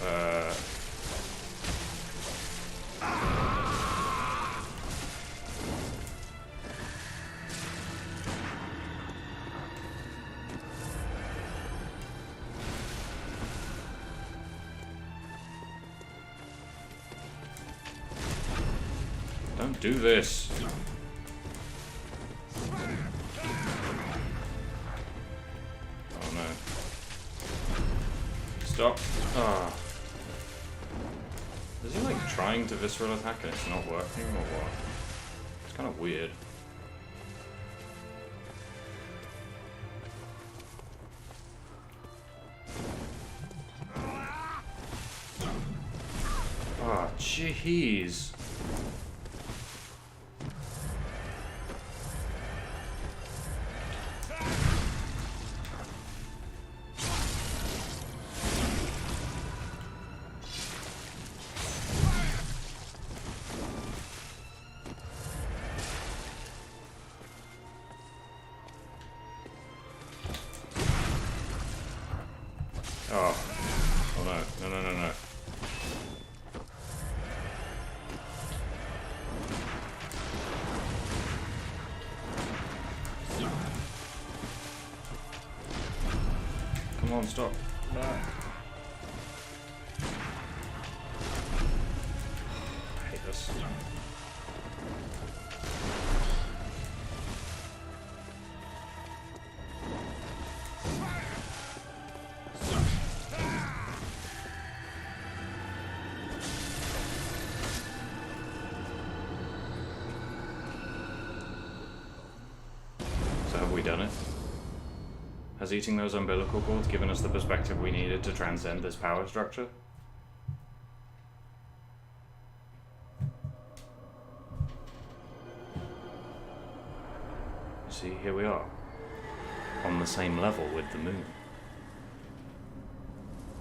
don't do this. Stop. Ah. Is he like trying to visceral attack and it's not working or what? It's kind of weird. Ah, jeez. Oh. Oh no. No, no, no, no. Come on, stop. No. I hate this. So have we done it? Has eating those umbilical cords given us the perspective we needed to transcend this power structure? You see, here we are, on the same level with the moon.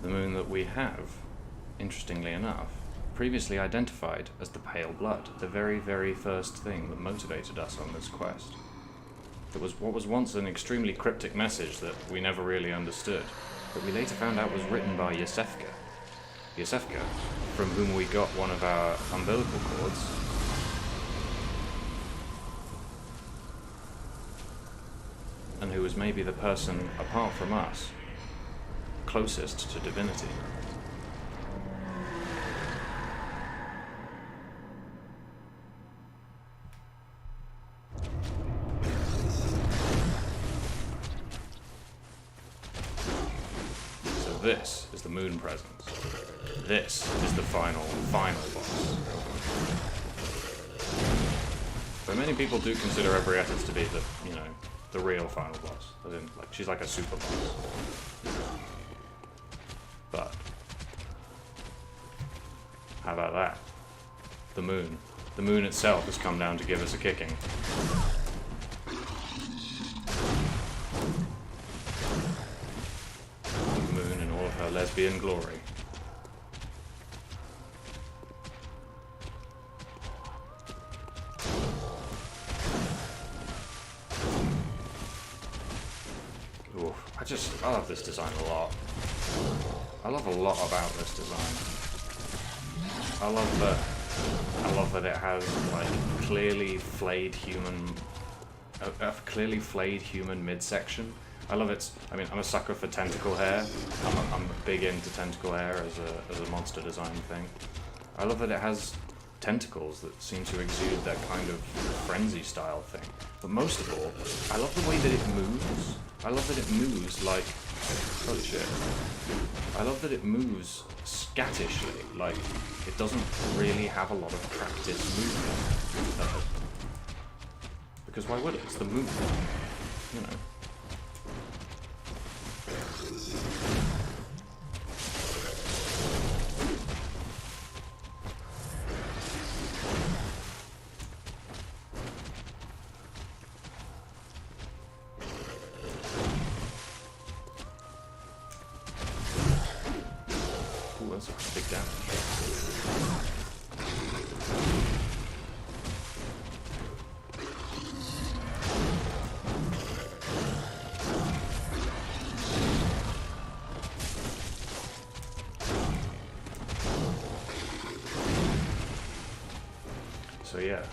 The moon that we have, interestingly enough, previously identified as the pale blood, the very, very first thing that motivated us on this quest. It was what was once an extremely cryptic message that we never really understood, that we later found out was written by Yosefka. Yosefka, from whom we got one of our umbilical cords. And who was maybe the person, apart from us, closest to divinity. This is the moon presence. This is the final boss. But many people do consider Ebrietas to be the, the real final boss. As in, like, she's like a super boss. But how about that? The moon. The moon itself has come down to give us a kicking. Her lesbian glory. Oof. I love this design a lot. I love a lot about this design. I love that it has like clearly flayed human midsection. I love it. I mean, I'm a sucker for tentacle hair. I'm big into tentacle hair as a monster design thing. I love that it has tentacles that seem to exude that kind of frenzy style thing. But most of all, I love the way that it moves. I love that it moves like, holy shit. I love that it moves scattishly, like it doesn't really have a lot of practice movement. Because why would it? It's the moon, you know. Ooh, that's a big damage. So yeah,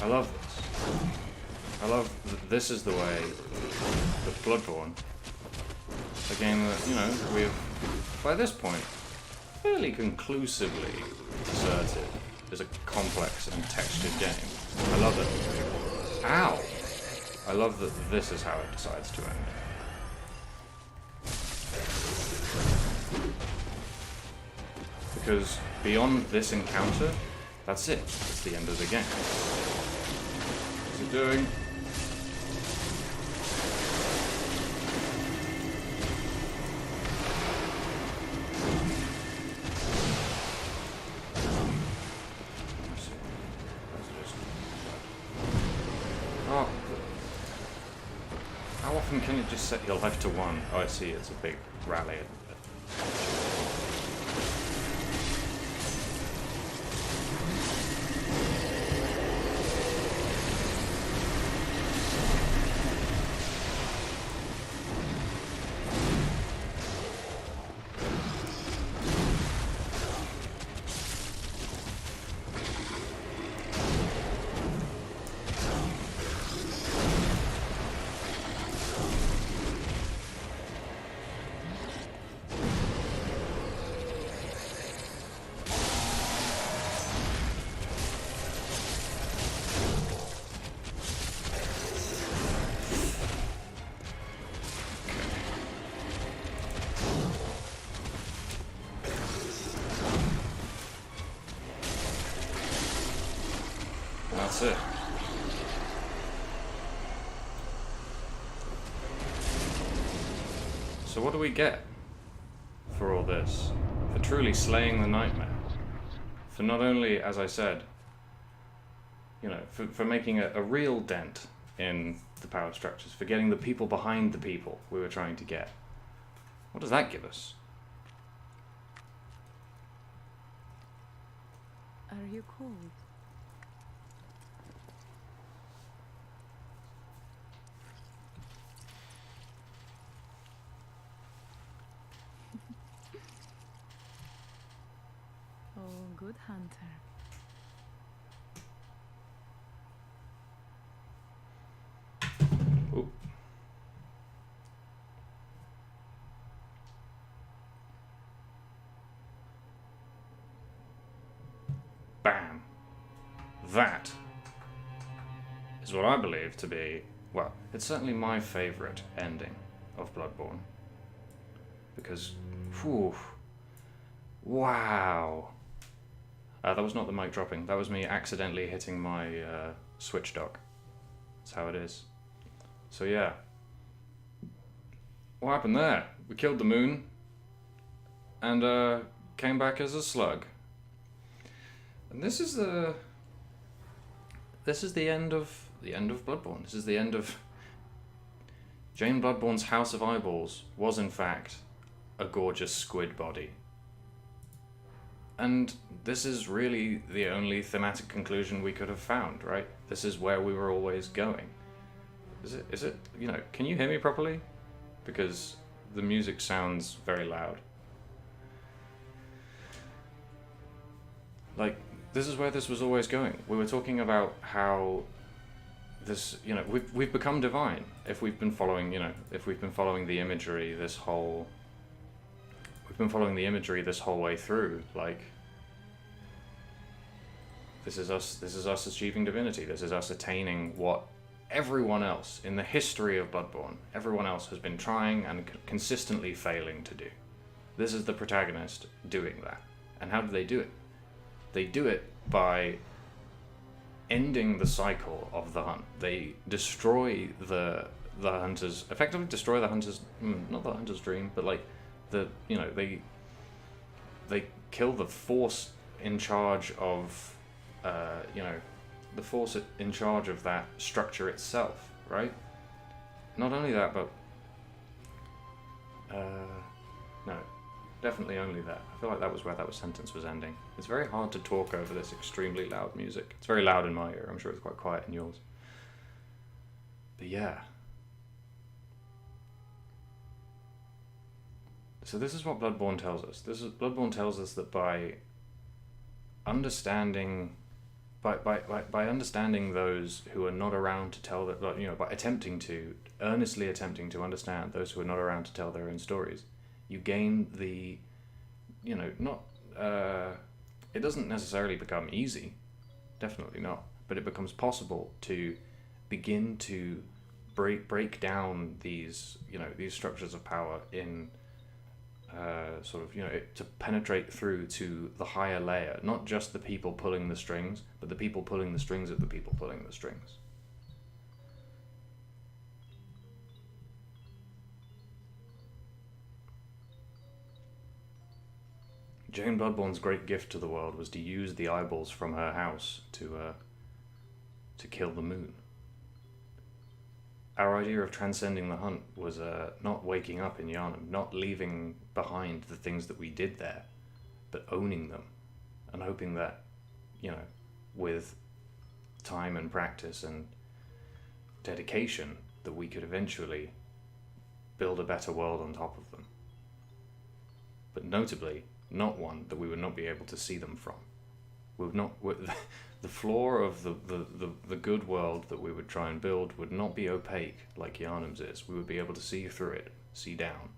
I love this. I love that this is the way that Bloodborne, a game that, you know, we've, by this point, fairly conclusively asserted is a complex and textured game. I love it. Ow! I love that this is how it decides to end. because beyond this encounter, that's it. It's the end of the game. What's it doing? Let's see. That's just... Oh. How often can it just set your life to 1? Oh, I see. It's a big rally. That's it. So what do we get for all this? For truly slaying the nightmare? For not only, as I said, you know, for making a real dent in the power structures, for getting the people behind the people we were trying to get. What does that give us? Are you cold? Oh, good hunter. Ooh. Bam. That is what I believe to be, well, it's certainly my favourite ending of Bloodborne. Because, whew, wow. That was not the mic dropping. That was me accidentally hitting my Switch dock. That's how it is. So yeah. What happened there? We killed the moon and came back as a slug. And this is the end of Bloodborne. This is the end of Jane Bloodborne's House of Eyeballs was in fact a gorgeous squid body. And this is really the only thematic conclusion we could have found, right? This is where we were always going. Is it, you know, can you hear me properly? Because the music sounds very loud. Like, this is where this was always going. We were talking about how this, you know, we've become divine if we've been following, you know, if we've been following the imagery this whole way through. Like, this is us achieving divinity. This is us attaining what everyone else in the history of Bloodborne, everyone else has been trying and consistently failing to do. This is the protagonist doing that. And how do they do it? They do it by ending the cycle of the hunt. They destroy the hunters, effectively destroy the hunters, not the hunter's dream, but like they kill the force in charge of, the force in charge of that structure itself, right? Not only that, but no, definitely only that. I feel like that was where that sentence was ending. It's very hard to talk over this extremely loud music. It's very loud in my ear. I'm sure it's quite quiet in yours. But yeah. So this is what Bloodborne tells us. Bloodborne tells us that by understanding those who are not around to tell that, by earnestly attempting to understand those who are not around to tell their own stories, you gain the, it doesn't necessarily become easy, definitely not, but it becomes possible to begin to break down these structures of power in sort of, to penetrate through to the higher layer, not just the people pulling the strings, but the people pulling the strings of the people pulling the strings. Jane Bloodborne's great gift to the world was to use the eyeballs from her house to kill the moon. Our idea of transcending the hunt was not waking up in Yharnam, not leaving behind the things that we did there, but owning them and hoping that, with time and practice and dedication, that we could eventually build a better world on top of them. But notably, not one that we would not be able to see them from. The floor of the good world that we would try and build would not be opaque like Yharnam's is. We would be able to see through it, see down.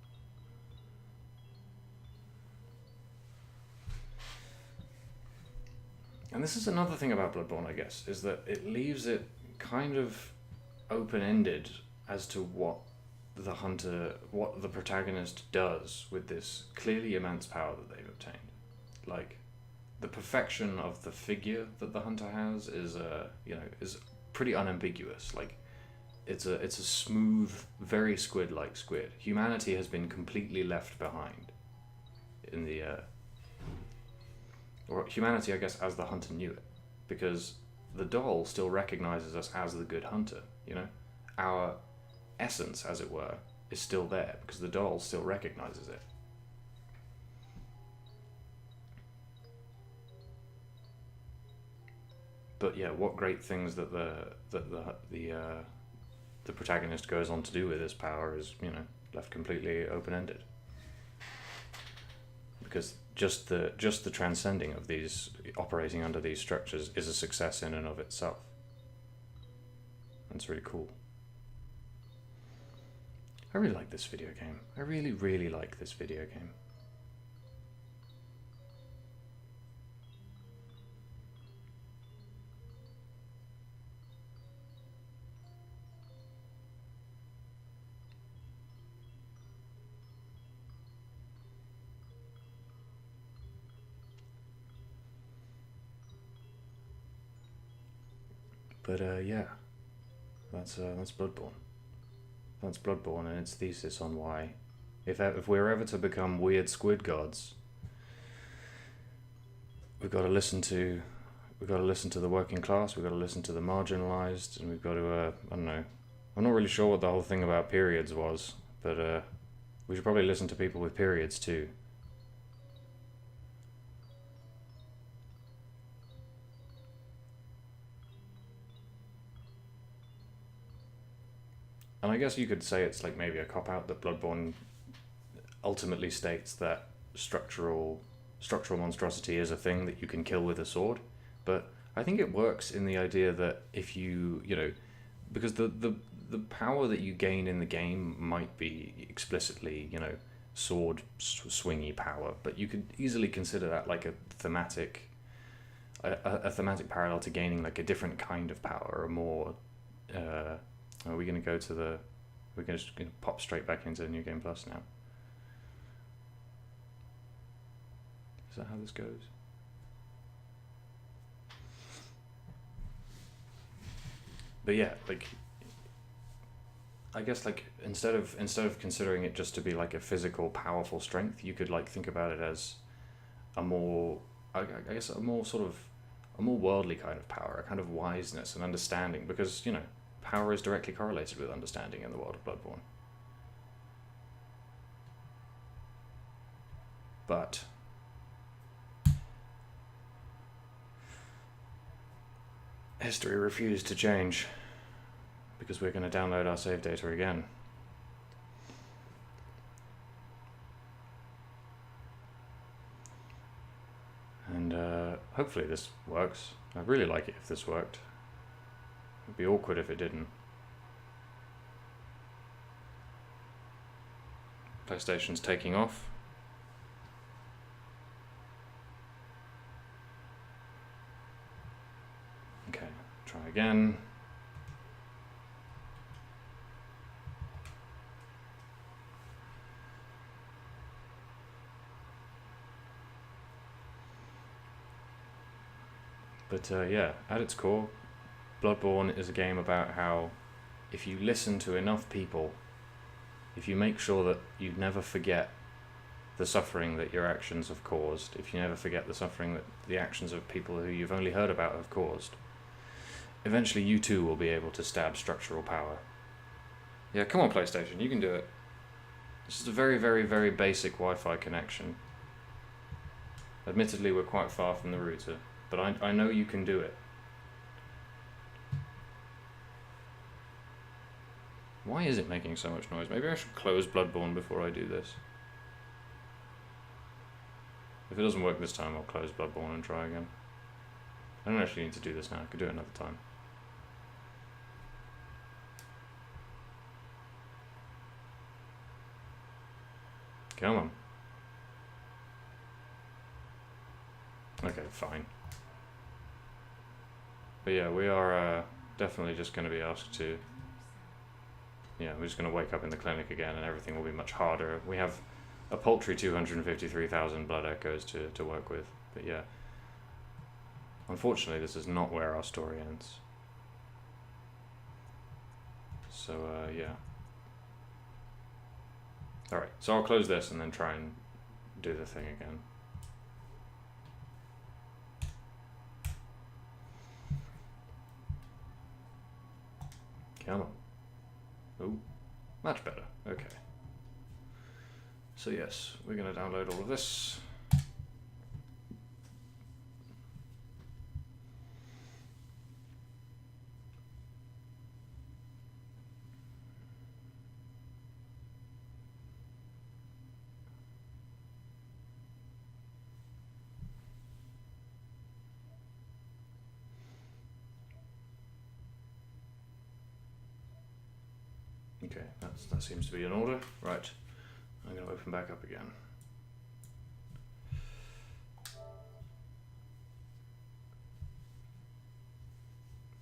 And this is another thing about Bloodborne, I guess, is that it leaves it kind of open-ended as to what the protagonist does with this clearly immense power that they've obtained. Like, the perfection of the figure that the hunter has is pretty unambiguous. Like, it's a smooth, very squid-like squid. Humanity has been completely left behind in the or humanity, I guess, as the hunter knew it, because the doll still recognizes us as the good hunter. Our essence, as it were, is still there because the doll still recognizes it. But yeah, what great things that the protagonist goes on to do with his power is, left completely open-ended. Because just the transcending of these, operating under these structures, is a success in and of itself. That's really cool. I really like this video game. I really, really like this video game. But yeah, that's Bloodborne. That's Bloodborne and its thesis on why, if we're ever to become weird squid gods, we've got to listen to the working class, we've got to listen to the marginalized, and we've got to I don't know. I'm not really sure what the whole thing about periods was, but we should probably listen to people with periods too. And I guess you could say it's like maybe a cop-out that Bloodborne ultimately states that structural monstrosity is a thing that you can kill with a sword. But I think it works in the idea that if you because the power that you gain in the game might be explicitly, sword swingy power, but you could easily consider that like a thematic parallel to gaining like a different kind of power, a more are we going to go to the... We're just going to pop straight back into New Game Plus now. Is that how this goes? But yeah, like... I guess like instead of considering it just to be like a physical, powerful strength, you could like think about it as a more... I guess a more sort of... a more worldly kind of power, a kind of wiseness and understanding, because, power is directly correlated with understanding in the world of Bloodborne. But history refused to change because we're going to download our save data again. And hopefully this works. I'd really like it if this worked. It'd be awkward if it didn't. PlayStation's taking off. Okay, try again. But yeah, at its core, Bloodborne is a game about how if you listen to enough people, if you make sure that you never forget the suffering that your actions have caused, if you never forget the suffering that the actions of people who you've only heard about have caused, eventually you too will be able to stab structural power. Yeah, come on PlayStation, you can do it. This is a very, very, very basic Wi-Fi connection. Admittedly, we're quite far from the router, but I know you can do it. Why is it making so much noise? Maybe I should close Bloodborne before I do this. If it doesn't work this time, I'll close Bloodborne and try again. I don't actually need to do this now. I could do it another time. Come on. Okay, fine. But yeah, we are definitely just going to be asked to... Yeah, we're just going to wake up in the clinic again and everything will be much harder. We have a paltry 253,000 blood echoes to work with. But yeah. Unfortunately, this is not where our story ends. So, yeah. Alright, so I'll close this and then try and do the thing again. Come on. Oh, much better. Okay. So yes, we're going to download all of this. Okay, that seems to be in order. Right, I'm going to open back up again.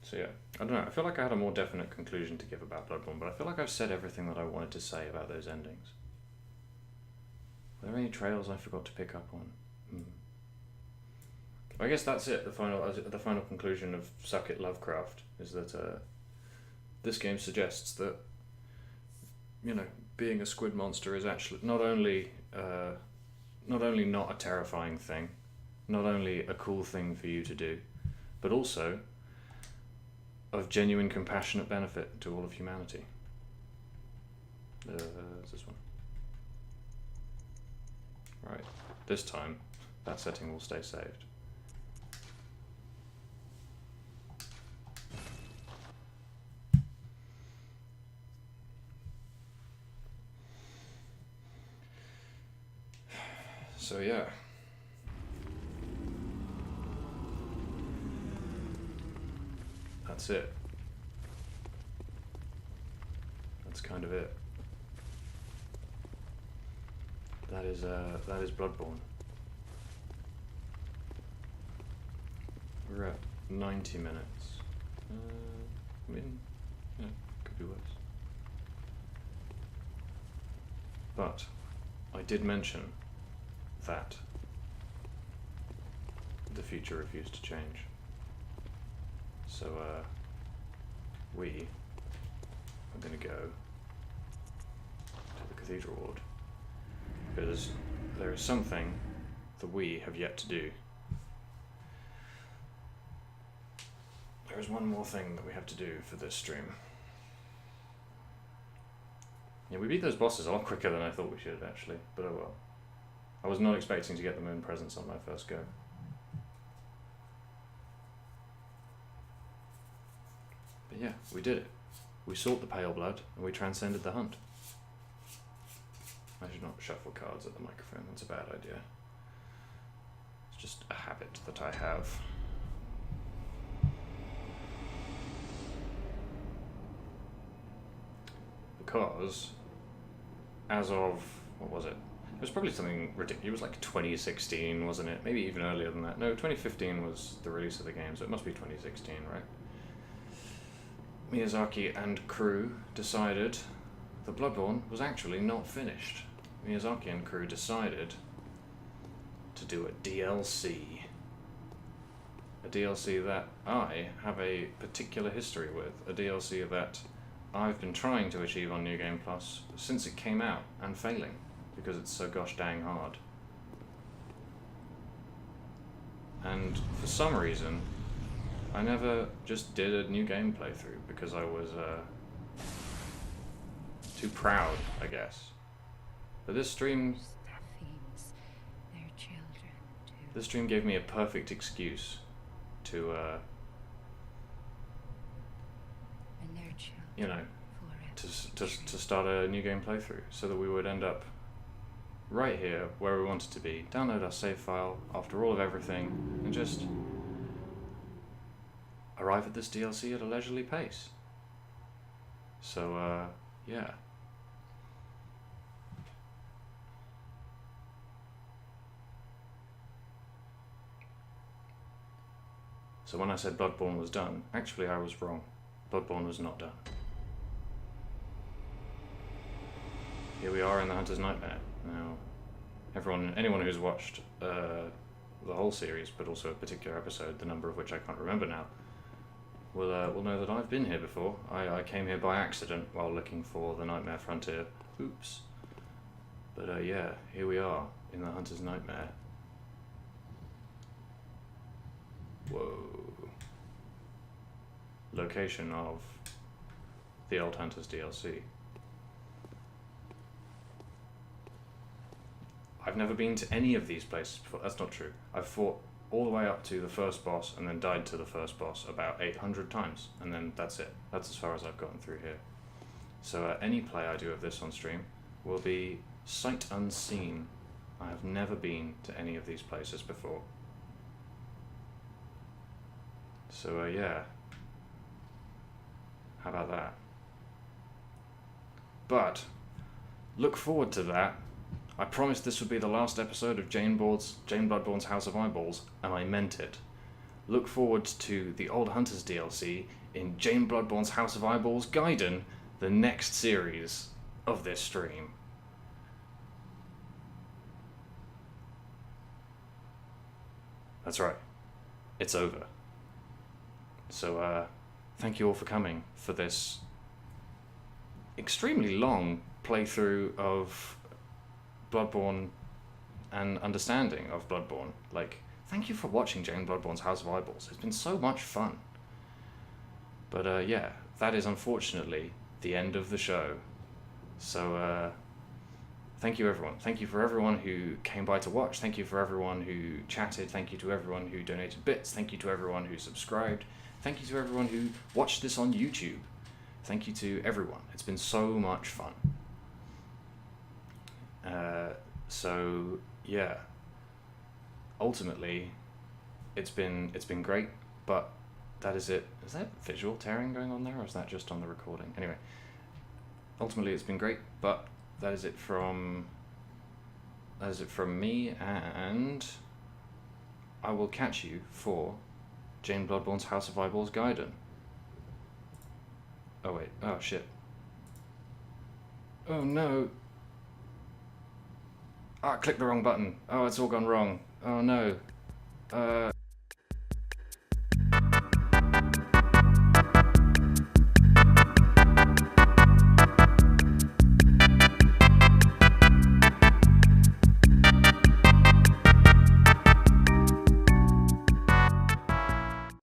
So yeah, I don't know, I feel like I had a more definite conclusion to give about Bloodborne, but I feel like I've said everything that I wanted to say about those endings. Were there any trails I forgot to pick up on? I guess that's it. The final conclusion of Suck It Lovecraft is that this game suggests that, you know, being a squid monster is actually not only not a terrifying thing, not only a cool thing for you to do, but also of genuine compassionate benefit to all of humanity. There's this one. Right, this time that setting will stay saved. So yeah. That's it. That's kind of it. That is Bloodborne. We're at 90 minutes. I mean, yeah, could be worse. But I did mention that the future refused to change. So we are going to go to the Cathedral Ward, because there is something that we have yet to do. There is one more thing that we have to do for this stream. Yeah, we beat those bosses a lot quicker than I thought we should, actually, but oh well. I was not expecting to get the moon presence on my first go. But yeah, we did it. We sought the pale blood, and we transcended the hunt. I should not shuffle cards at the microphone, that's a bad idea. It's just a habit that I have. Because, as of, what was it? It was probably something ridiculous. It was like 2016, wasn't it? Maybe even earlier than that. No, 2015 was the release of the game, so it must be 2016, right? Miyazaki and crew decided that Bloodborne was actually not finished. Miyazaki and crew decided to do a DLC. A A DLC that I have a particular history with. A DLC that I've been trying to achieve on New Game Plus since it came out, and failing, because it's so gosh dang hard. And for some reason, I never just did a new game playthrough, because I was too proud, I guess. But this stream gave me a perfect excuse to, you know, to start a new game playthrough, so that we would end up right here where we wanted to be, download our save file after all of everything, and just arrive at this DLC at a leisurely pace. So, yeah. So when I said Bloodborne was done, actually I was wrong. Bloodborne was not done. Here we are in the Hunter's Nightmare. Now, anyone who's watched the whole series, but also a particular episode, the number of which I can't remember now, will know that I've been here before. I came here by accident while looking for the Nightmare Frontier. Oops. But yeah, here we are in the Hunter's Nightmare. Whoa. Location of the Old Hunters DLC. I've never been to any of these places before. That's not true. I've fought all the way up to the first boss and then died to the first boss about 800 times, and then that's it. That's as far as I've gotten through here. So any play I do of this on stream will be sight unseen. I have never been to any of these places before. So yeah. How about that? But look forward to that. I promised this would be the last episode of Jane Bloodborne's House of Eyeballs, and I meant it. Look forward to the Old Hunters DLC in Jane Bloodborne's House of Eyeballs Gaiden, the next series of this stream. That's right. It's over. So, thank you all for coming for this extremely long playthrough of Bloodborne and understanding of Bloodborne. Like, thank you for watching Jane Bloodborne's House of Eyeballs. It's been so much fun. But yeah, that is unfortunately the end of the show. So thank you everyone. Thank you for everyone who came by to watch. Thank you for everyone who chatted. Thank you to everyone who donated bits. Thank you to everyone who subscribed. Thank you to everyone who watched this on YouTube. Thank you to everyone. It's been so much fun. So yeah, ultimately it's been great, but that is it. Is that visual tearing going on there, or is that just on the recording? Anyway, ultimately it's been great, but that is it from me, and I will catch you for Jane Bloodborne's House of Eyeballs Gaiden. Oh wait, oh shit. Oh no. Ah, I clicked the wrong button. Oh, it's all gone wrong. Oh no.